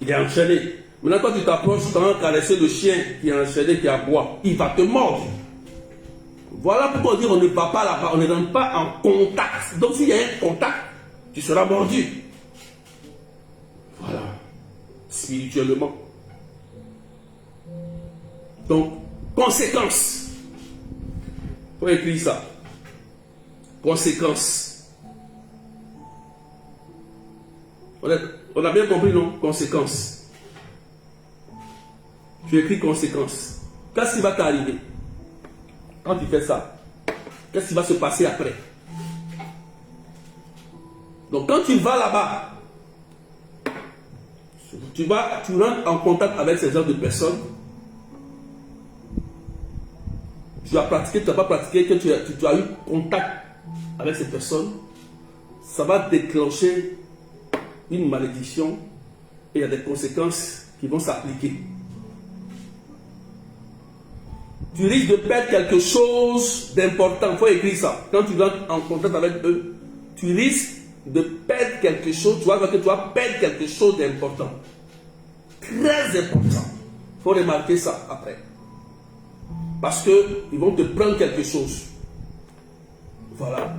Il est enchaîné. Maintenant, quand tu t'approches, tu vas caresser le chien qui est enchaîné, qui aboie. Il va te mordre. Voilà pourquoi on dit on ne va pas là-bas, on ne rentre pas en contact. Donc s'il y a un contact, tu seras mordu. Voilà. Spirituellement. Donc, conséquence. Il faut écrire ça. Conséquence. On a bien compris, non? Conséquence. Tu écris conséquence. Qu'est-ce qui va t'arriver? Quand tu fais ça, qu'est-ce qui va se passer après? Donc quand tu vas là-bas, tu rentres en contact avec ces genres de personnes. Tu as pratiqué, tu n'as pas pratiqué, que tu as eu contact avec ces personnes, ça va déclencher une malédiction et il y a des conséquences qui vont s'appliquer. Tu risques de perdre quelque chose d'important. Il faut écrire ça. Quand tu rentres en contact avec eux, tu risques de perdre quelque chose. Tu vois que tu vas perdre quelque chose d'important. Très important. Il faut remarquer ça après. Parce qu'ils vont te prendre quelque chose. Voilà.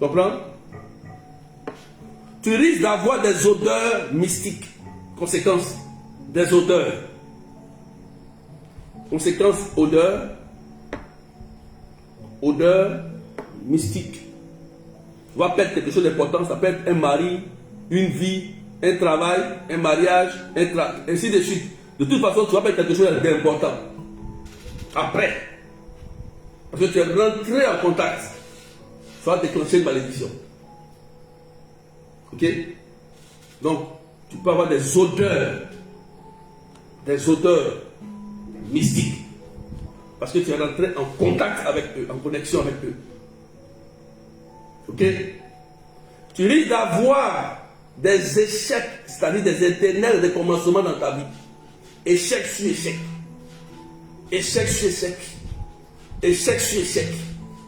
Tu comprends? Tu risques d'avoir des odeurs mystiques. Conséquence, des odeurs. Conséquence, odeur mystique. Tu vas perdre quelque chose d'important. Ça peut être un mari, une vie, un travail, un mariage, ainsi de suite. De toute façon, tu vas perdre quelque chose d'important. Après. Parce que tu es rentré en contact. Ça va déclencher une malédiction. Ok? Donc, tu peux avoir des odeurs mystiques. Parce que tu es rentré en contact avec eux, en connexion avec eux. Ok? Tu risques d'avoir des échecs, c'est-à-dire des éternels recommencements dans ta vie. Échec sur échec. Échec sur échec. Échec sur échec.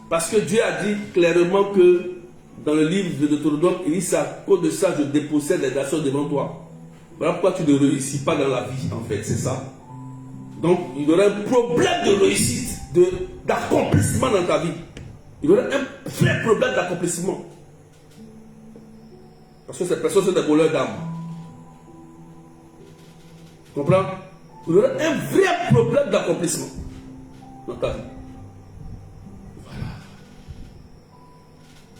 Parce que Dieu a dit clairement que dans le livre de Deutéronome, il dit, c'est à cause de ça que je dépossède les nations devant toi. Voilà pourquoi tu ne réussis pas dans la vie, en fait, c'est ça. Donc, il y aura un problème de réussite, d'accomplissement dans ta vie. Il y aura un vrai problème d'accomplissement. Parce que ces personnes sont des voleurs d'âme. Tu comprends? Il y aura un vrai problème d'accomplissement dans ta vie. Voilà.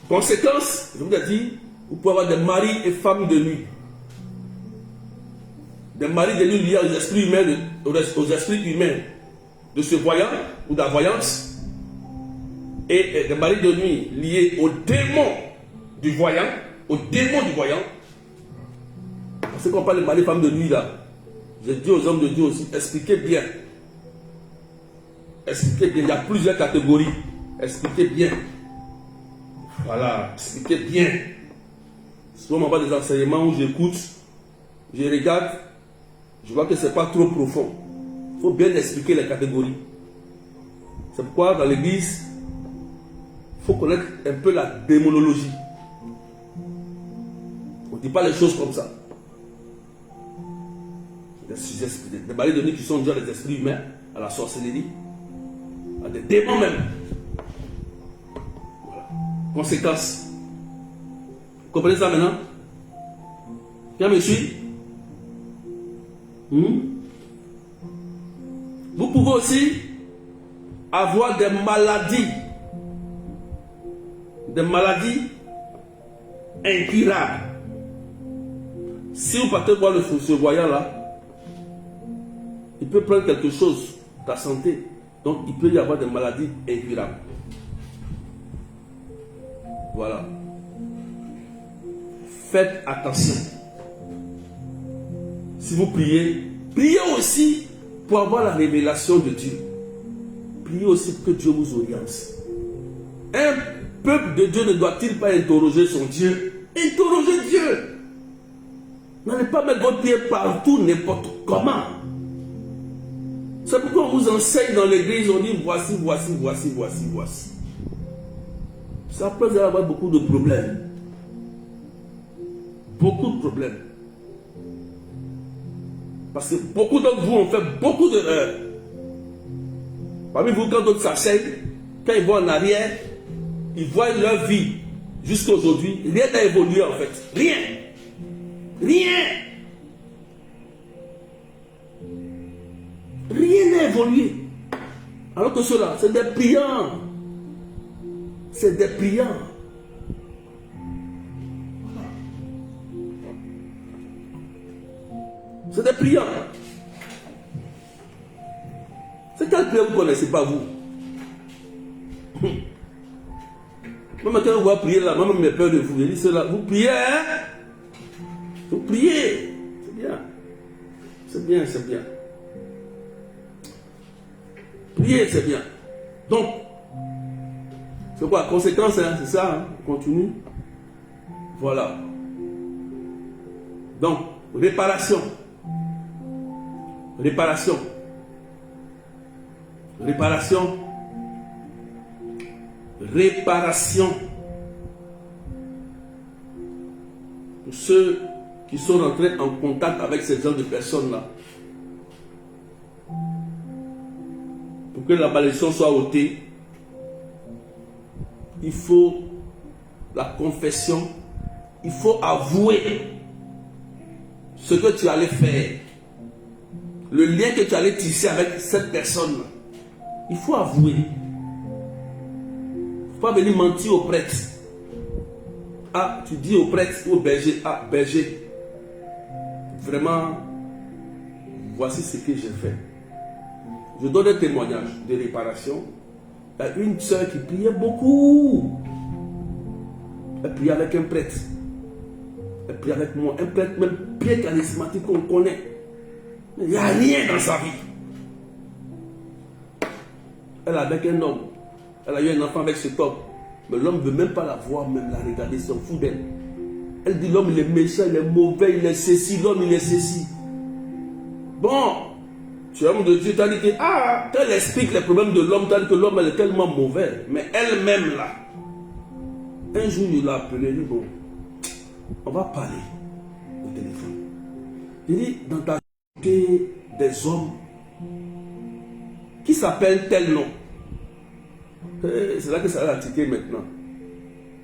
Conséquence, je vous ai dit, Vous pouvez avoir des maris et femmes de nuit. Des maris de nuit liés aux esprits humains, aux esprits humains de ce voyant ou de la voyance. Et des maris de nuit liés aux démons du voyant. Aux démons du voyant. Parce qu'on parle de mari et femmes de nuit là. J'ai dit aux hommes de Dieu aussi, expliquez bien. Expliquez bien, il y a plusieurs catégories. Expliquez bien. Voilà, expliquez bien. Souvent, on va des enseignements où j'écoute, je regarde, je vois que ce n'est pas trop profond. Il faut bien expliquer les catégories. C'est pourquoi dans l'église, il faut connaître un peu la démonologie. On ne dit pas les choses comme ça. Des maris de nuit qui sont déjà des esprits humains, à la sorcellerie, à des démons même. Voilà. Conséquences. Vous comprenez ça maintenant? Qui me suit? Vous pouvez aussi avoir des maladies incurables. Si vous partez voir ce voyant là, il peut prendre quelque chose, ta santé. Donc il peut y avoir des maladies incurables. Voilà. Faites attention. Si vous priez, priez aussi pour avoir la révélation de Dieu. Priez aussi pour que Dieu vous oriente. Un peuple de Dieu ne doit-il pas interroger son Dieu? Interrogez Dieu. N'allez pas mettre votre pied partout, n'importe comment. C'est pourquoi on vous enseigne dans l'église, on dit voici. Ça peut vous avoir beaucoup de problèmes. Beaucoup de problèmes. Parce que beaucoup d'entre vous ont fait beaucoup d'erreurs. Parmi vous, quand d'autres s'asseyent, quand ils vont en arrière, ils voient leur vie jusqu'à aujourd'hui. Rien n'a évolué en fait. Rien. Rien n'a évolué. Alors que cela, c'est des priants. C'est des priants. C'est des priants. C'est quel priant vous ne connaissez pas vous? Même quand vous voyez prier là, moi-même j'ai peur de vous. Je dis cela. Vous priez, hein? Vous priez. C'est bien. C'est bien, c'est bien. Prier, c'est bien. Donc, c'est quoi la conséquence, hein? C'est ça, hein? On continue. Voilà. Donc, réparation. Pour ceux qui sont rentrés en contact avec ces genres de personnes-là. Pour que la malédiction soit ôtée, il faut la confession, il faut avouer ce que tu allais faire, le lien que tu allais tisser avec cette personne. Il faut avouer. Il ne faut pas venir mentir au prêtre. Ah, tu dis au prêtre ou au berger, ah, berger, vraiment, voici ce que j'ai fait. Je donne un témoignage de réparation. Il y a une soeur qui priait beaucoup. Elle priait avec un prêtre. Elle priait avec moi. Un prêtre même bien charismatique qu'on connaît. Mais il n'y a rien dans sa vie. Elle est avec un homme. Elle a eu un enfant avec cet homme. Mais l'homme ne veut même pas la voir, même la regarder, il s'en fout d'elle. Elle dit l'homme il est méchant, il est mauvais, il est ceci, l'homme il est ceci. Bon, tu es homme de Dieu, tu as dit que, ah, quand elle explique les problèmes de l'homme, tu as dit que l'homme est tellement mauvais. Mais elle-même là, un jour il l'a appelé, il dit bon, on va parler au téléphone. Il dit, dans ta société des hommes qui s'appellent tel nom. C'est là que ça a tiqué maintenant.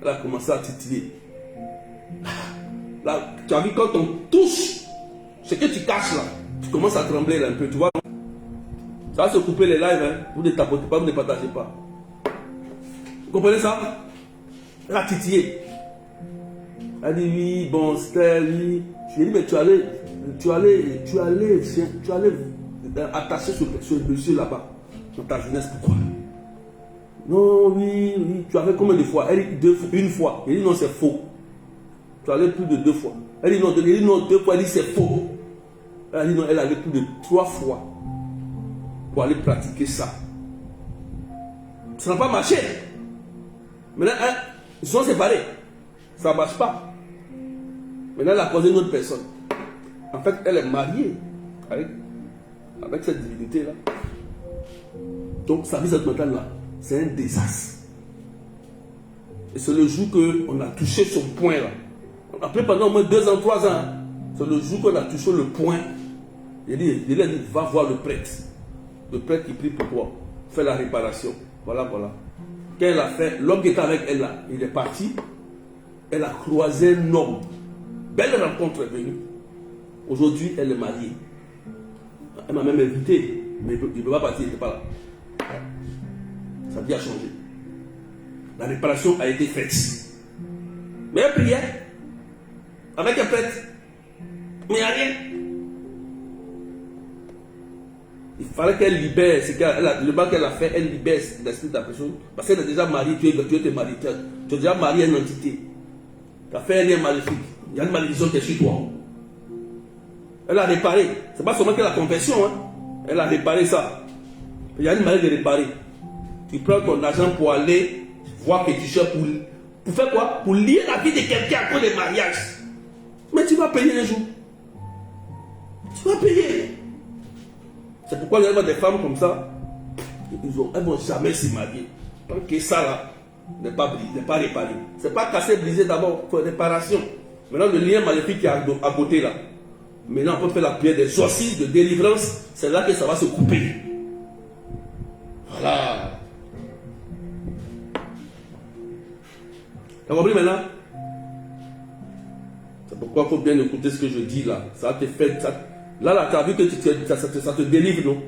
Elle a commencé à titiller. Là, tu as vu quand on touche ce que tu caches là, tu commences à trembler là un peu, tu vois. Ça va se couper les lives, hein. Vous ne tapotez pas, vous ne partagez pas. Vous comprenez ça? Elle a titillé. Elle dit oui, bon, c'était oui. Je lui ai dit, mais tu allais attacher ce monsieur là-bas, dans ta jeunesse, pourquoi? Non, oui, tu avais combien de fois? Elle dit une fois. Il dit non, c'est faux. Tu allais plus de 2 fois. Elle dit non, 2 fois. Elle dit c'est faux. Elle dit non, elle allait plus de 3 fois pour aller pratiquer ça. Ça n'a pas marché. Maintenant, ils sont séparés. Ça ne marche pas. Maintenant, elle a causé une autre personne. En fait, elle est mariée avec cette divinité-là. Donc, sa vie sentimentale-là, c'est un désastre. Et c'est le jour qu'on a touché son point-là. Après, pendant au moins 2 ans, 3 ans, c'est le jour qu'on a touché le point. Il a dit, va voir le prêtre. Le prêtre qui prie pour toi. Fais la réparation. Voilà. Quand elle a fait, l'homme qui était avec elle là, il est parti. Elle a croisé un homme. Belle rencontre est venue. Aujourd'hui, elle est mariée. Elle m'a même invité. Mais il ne peut pas partir, il n'était pas là. Sa vie a changé. La réparation a été faite. Mais elle priait. Avec un prêtre. Mais il n'y a rien. Il fallait qu'elle libère le mal qu'elle a fait, elle libère l'esprit de la personne. Parce qu'elle est déjà mariée, tu es marié, tu es déjà marié à une entité. Tu as fait un lien maléfique. Il y a une malédiction qui est sur toi. Elle a réparé. Ce n'est pas seulement que la confession. Hein. Elle a réparé ça. Il y a une manière de réparer. Tu prends ton argent pour aller voir féticheur pour faire quoi? Pour lier la vie de quelqu'un à cause des mariages. Mais tu vas payer un jour. Tu vas payer. C'est pourquoi il y a des femmes comme ça, elles ne vont jamais se marier. Tant que ça là n'est pas brisé, n'est pas réparé. Ce n'est pas cassé, brisé d'abord, il faut réparation. Maintenant le lien maléfique qui est à côté là. Maintenant on peut faire la prière d'exorcisme, de délivrance, c'est là que ça va se couper. Voilà. Tu as compris maintenant? C'est pourquoi il faut bien écouter ce que je dis là. Ça te fait. Là, tu as vu que ça te délivre, non?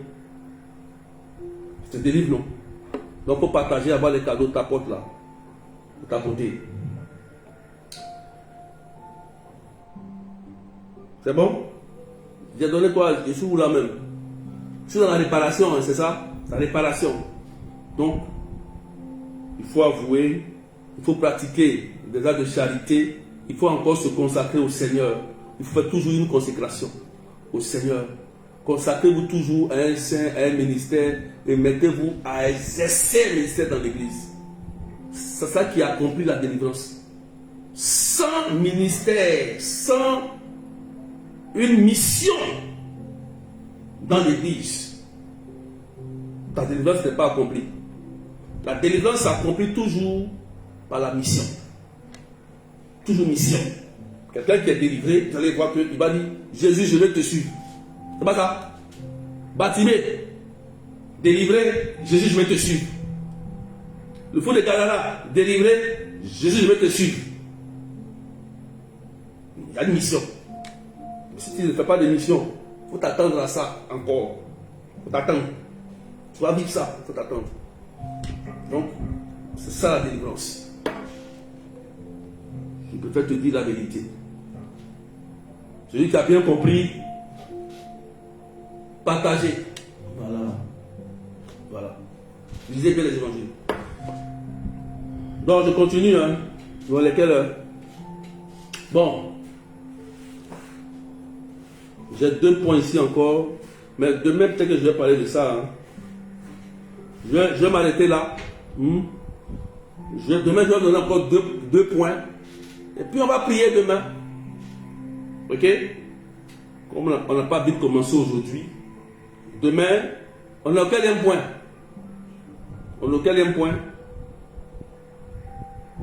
Ça te délivre, non? Donc, il faut partager, avoir les cadeaux de ta porte là. De ta côté. C'est bon? J'ai donné quoi? Je suis où là même? Je suis dans la réparation, hein, c'est ça? La réparation. Donc, il faut avouer, il faut pratiquer des actes de charité, il faut encore se consacrer au Seigneur. Il faut faire toujours une consécration au Seigneur. Consacrez-vous toujours à un saint, à un ministère et mettez-vous à exercer le ministère dans l'église. C'est ça qui accomplit la délivrance. Sans ministère, sans une mission dans l'église, ta délivrance n'est pas accomplie. La délivrance s'accomplit toujours par la mission. Toujours mission. Quelqu'un qui est délivré, vous allez voir qu'il va dire Jésus, je vais te suivre. C'est pas ça? Bartimée, délivré, Jésus, je vais te suivre. Le fou de Gadara, délivré, Jésus, je vais te suivre. Il y a une mission. Mais si tu ne fais pas de mission, il faut t'attendre à ça encore. Il faut t'attendre. Tu vas vivre ça, il faut t'attendre. Donc, c'est ça la délivrance. Je préfère te dire la vérité. Celui qui a bien compris, partagez. Voilà. Lisez bien les évangiles. Donc je continue. Hein, dans lesquels. Bon. J'ai 2 points ici encore. Mais demain, peut-être que je vais parler de ça. Hein. Je vais m'arrêter là. Demain, je vais donner encore 2 points. Et puis on va prier demain. Ok? Comme on n'a pas vite commencé aujourd'hui. Demain, on a quel point? On a quel point?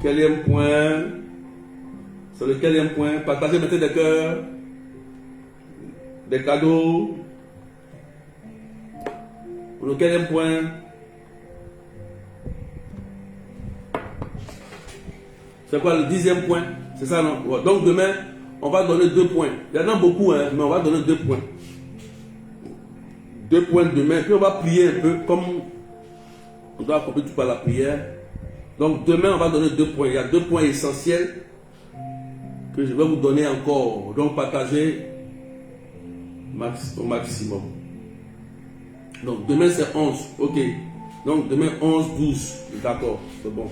Quel point? C'est le quel point? Partagez maintenant des cœurs, des cadeaux. On a quel point? C'est quoi le 10e point? C'est ça, non? Ouais. Donc demain, on va donner 2 points. Il y en a beaucoup, hein, mais on va donner 2 points. 2 points demain. Puis on va prier un peu, comme on doit accomplir tout par la prière. Donc demain, on va donner 2 points. Il y a 2 points essentiels que je vais vous donner encore. Donc partagez au maximum. Donc demain c'est 11. Ok. Donc demain 11, 12. D'accord, c'est bon.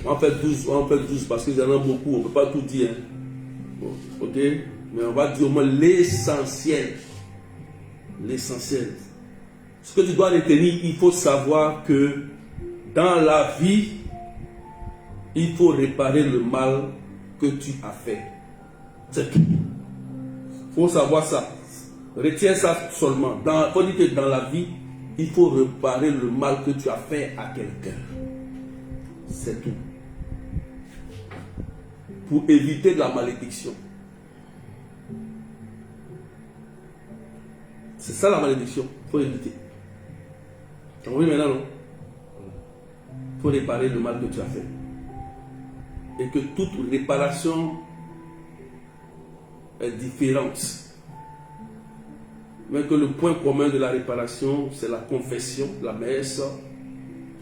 On va faire 12 parce qu'il y en a beaucoup. On ne peut pas tout dire. Hein. Bon, ok. Mais on va dire au moins l'essentiel. L'essentiel. Ce que tu dois retenir, il faut savoir que dans la vie, il faut réparer le mal que tu as fait. C'est tout. Il faut savoir ça. Retiens ça seulement. Il faut dire que dans la vie, il faut réparer le mal que tu as fait à quelqu'un. C'est tout. Pour éviter de la malédiction. C'est ça la malédiction. Il faut éviter. Oui, maintenant, non. Il faut réparer le mal que tu as fait. Et que toute réparation est différente. Mais que le point commun de la réparation, c'est la confession, la messe,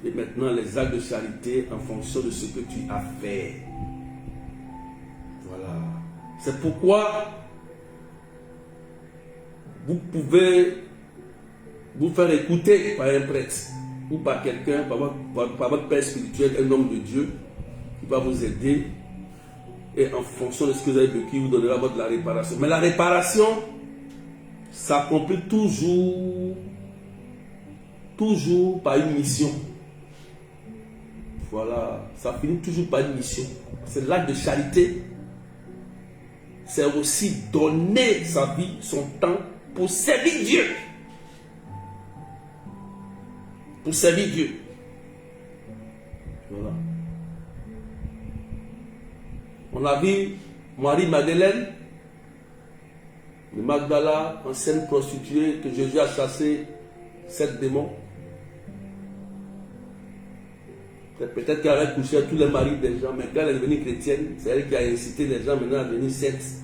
et maintenant les actes de charité en fonction de ce que tu as fait. Voilà. C'est pourquoi vous pouvez vous faire écouter par un prêtre ou par quelqu'un, par votre père spirituel, un homme de Dieu, qui va vous aider. Et en fonction de ce que vous avez vécu, il vous donnera votre la réparation. Mais la réparation s'accomplit toujours par une mission. Voilà, ça finit toujours par une mission. C'est l'acte de charité. C'est aussi donner sa vie, son temps pour servir Dieu. Pour servir Dieu. Voilà. On a vu Marie-Madeleine de Magdala, ancienne prostituée, que Jésus a chassé 7 démons. Peut-être qu'elle avait couché à tous les maris des gens, mais quand elle est devenue chrétienne, c'est elle qui a incité les gens maintenant à devenir saintes,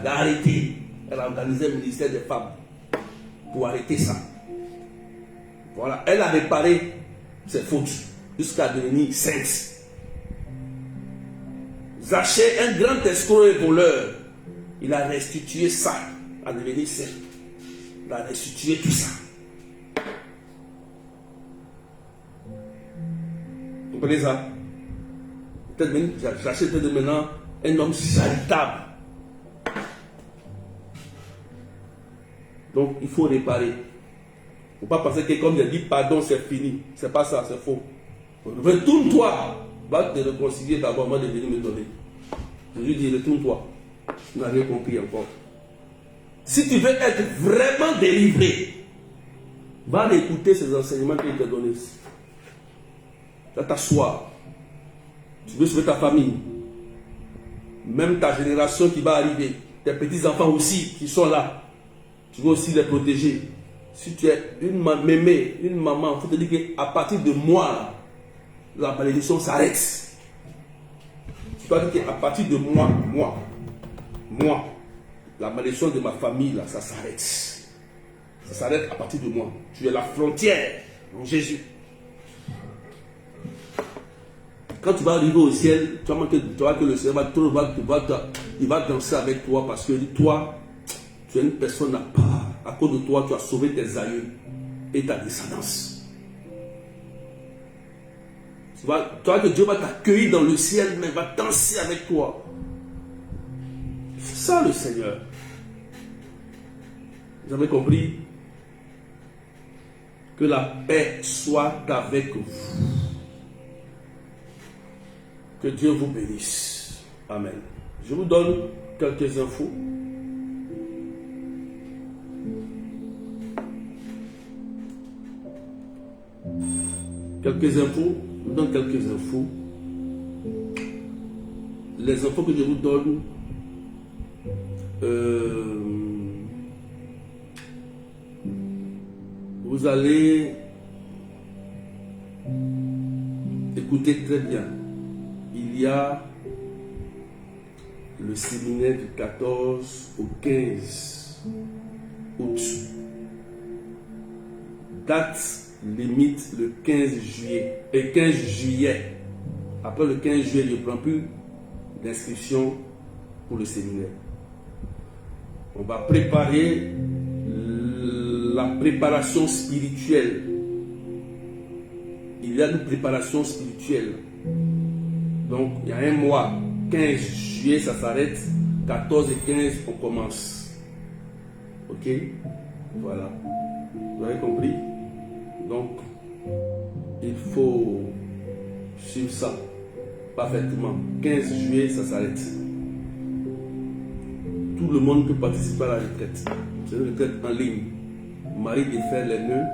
d'arrêter. Elle a organisé le ministère des femmes pour arrêter ça. Voilà, elle a réparé ses fautes jusqu'à devenir sainte. Zachée, un grand escroc et voleur, il a restitué ça à devenir saint. Il a restitué tout ça. Vous comprenez ça? Peut-être même, Zachée peut être maintenant un homme charitable. Donc, il faut réparer. Il ne faut pas penser que comme j'ai dit pardon, c'est fini. C'est pas ça, c'est faux. Retourne-toi. Va te réconcilier d'abord avant de venir me donner. Je lui dis, retourne-toi. Tu n'as rien compris encore. Si tu veux être vraiment délivré, va écouter ces enseignements qu'il t'a donnés. Va t'asseoir. Tu veux sauver ta famille. Même ta génération qui va arriver. Tes petits-enfants aussi qui sont là. Tu veux aussi les protéger. Si tu es une mémé, une maman, il faut te dire qu'à partir de moi, la malédiction s'arrête. Tu dois dire qu'à partir de moi, la malédiction de ma famille, là, ça s'arrête. Ça s'arrête à partir de moi. Tu es la frontière en Jésus. Quand tu vas arriver au ciel, tu vas que le Seigneur il va danser avec toi parce que toi, tu es une personne à part. À cause de toi, tu as sauvé tes aïeux et ta descendance. Tu vois que Dieu va t'accueillir dans le ciel, mais va danser avec toi. C'est ça le Seigneur. Vous avez compris? Que la paix soit avec vous. Que Dieu vous bénisse. Amen. Je vous donne quelques infos. Quelques infos. Je vous donne quelques infos. Les infos que je vous donne, vous allez écouter très bien. Il y a le séminaire du 14 au 15 août. Date limite le 15 juillet. Et 15 juillet. Après le 15 juillet, je ne prends plus d'inscription pour le séminaire. On va préparer la préparation spirituelle. Il y a une préparation spirituelle. Donc, il y a un mois, 15 juillet, ça s'arrête. 14 et 15, on commence. Ok? Voilà. Vous avez compris? Donc, il faut suivre ça parfaitement. 15 juillet, ça s'arrête. Tout le monde peut participer à la retraite. C'est une retraite en ligne. Marie défaire les nœuds,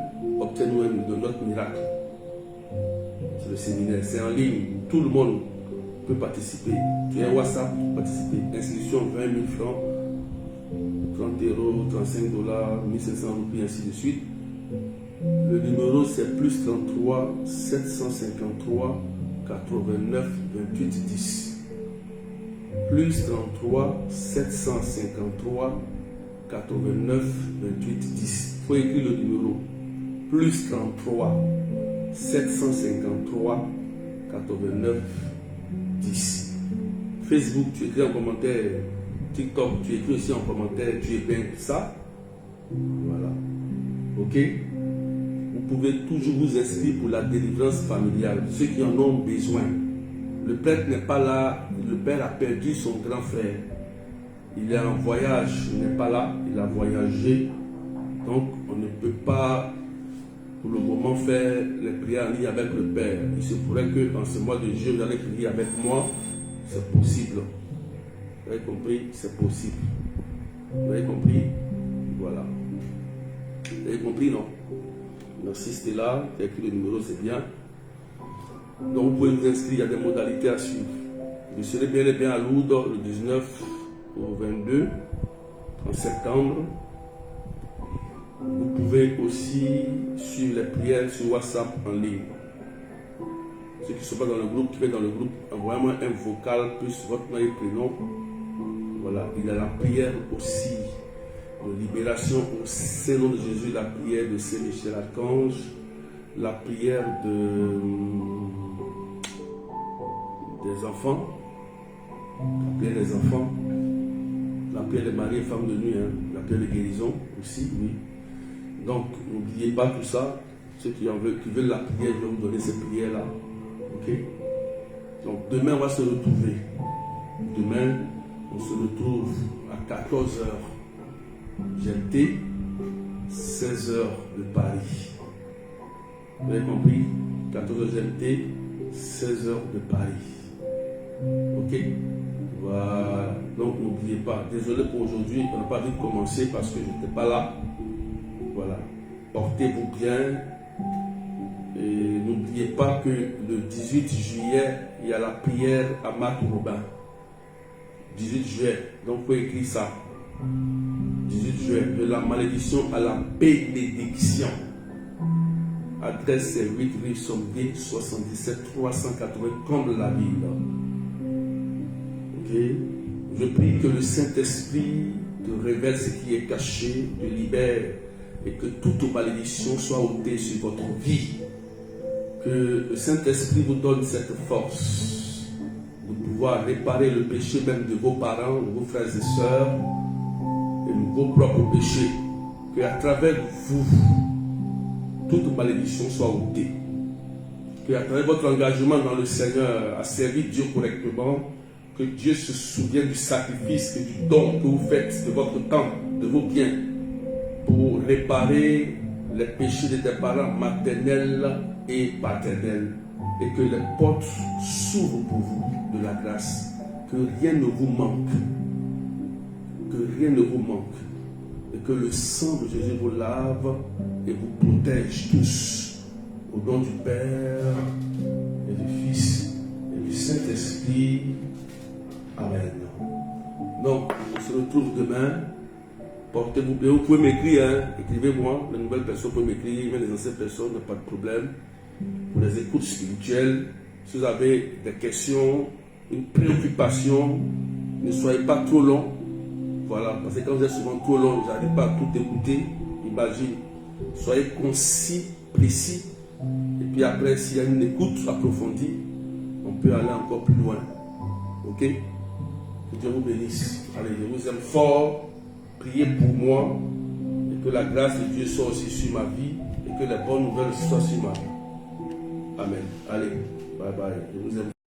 obtient-nous de notre miracle. C'est le séminaire, c'est en ligne. Tout le monde peut participer. Tu as un WhatsApp pour participer. Inscription 20 000 francs, 30 euros, 35 dollars, 1500 roupies, ainsi de suite. Le numéro c'est plus 33 753 89 28 10. Plus 33 753 89 28 10. Il faut écrire le numéro. Plus 33 753 89 10. Facebook, tu écris en commentaire. TikTok, tu écris aussi en commentaire. Tu épingles ça. Voilà. Ok? Vous pouvez toujours vous inscrire pour la délivrance familiale. Ceux qui en ont besoin. Le prêtre n'est pas là. Le père a perdu son grand frère. Il est en voyage. Il n'est pas là. Il a voyagé. Donc, on ne peut pas, pour le moment, faire les prières en ligne avec le père. Il se pourrait que en ce mois de juillet, vous allez prier avec moi. C'est possible. Vous avez compris? C'est possible. Vous avez compris? Voilà. Vous avez compris, non? Donc, si c'était là, tu as écrit le numéro, c'est bien. Donc, vous pouvez vous inscrire, il y a des modalités à suivre. Je serai bien et bien à Lourdes le 19 au 22 en septembre. Vous pouvez aussi suivre les prières sur WhatsApp en ligne. Ceux qui ne sont pas dans le groupe, qui sont dans le groupe, envoyez-moi un vocal plus votre nom et prénom. Voilà, il y a la prière aussi de libération au Saint-Nom de Jésus, la prière de Saint-Michel Archange, la prière des enfants, la prière des enfants, la prière de Marie et femme de nuit, la prière de guérison aussi, oui. Donc, n'oubliez pas tout ça. Ceux qui veulent la prière, je vais vous donner ces prières-là. Ok? Donc, demain, on va se retrouver. Demain, on se retrouve à 14h. GMT, 16h de Paris. Vous avez compris? 14h GMT, 16h de Paris. Ok? Voilà. Donc, n'oubliez pas. Désolé pour aujourd'hui, on n'a pas dû commencer parce que je n'étais pas là. Voilà. Portez-vous bien. Et n'oubliez pas que le 18 juillet, il y a la prière à Marc Robin. 18 juillet. Donc, vous pouvez écrire ça. 18 juillet. De la malédiction à la bénédiction. Adresse c'est 8 rue Sommier 77 380 comme la ville. Ok. Je prie que le Saint-Esprit te révèle ce qui est caché, te libère et que toute malédiction soit ôtée sur votre vie. Que le Saint-Esprit vous donne cette force de pouvoir réparer le péché même de vos parents, de vos frères et sœurs et de vos propres péchés. Que à travers vous, toute malédiction soit ôtée. Que à travers votre engagement dans le Seigneur à servir Dieu correctement, que Dieu se souvienne du sacrifice et du don que vous faites de votre temps, de vos biens, pour réparer les péchés de tes parents maternels et paternels. Et que les portes s'ouvrent pour vous de la grâce. Que rien ne vous manque. Que rien ne vous manque. Et que le sang de Jésus vous lave et vous protège tous. Au nom du Père et du Fils et du Saint-Esprit. Amen. Donc, on se retrouve demain. Portez-vous bien. Vous pouvez m'écrire, écrivez-moi. Les nouvelles personnes peuvent m'écrire, mais les anciennes personnes, il n'y a pas de problème. Pour les écoutes spirituelles, si vous avez des questions, une préoccupation, ne soyez pas trop long. Voilà, parce que quand vous êtes souvent trop long, vous n'arrivez pas à tout écouter. Imagine. Soyez concis, précis. Et puis après, s'il y a une écoute approfondie, on peut aller encore plus loin. Ok? Que Dieu vous bénisse. Allez, je vous aime fort. Priez pour moi. Et que la grâce de Dieu soit aussi sur ma vie. Et que les bonnes nouvelles soient sur ma vie. Amen. Allez, bye bye. Je vous aime.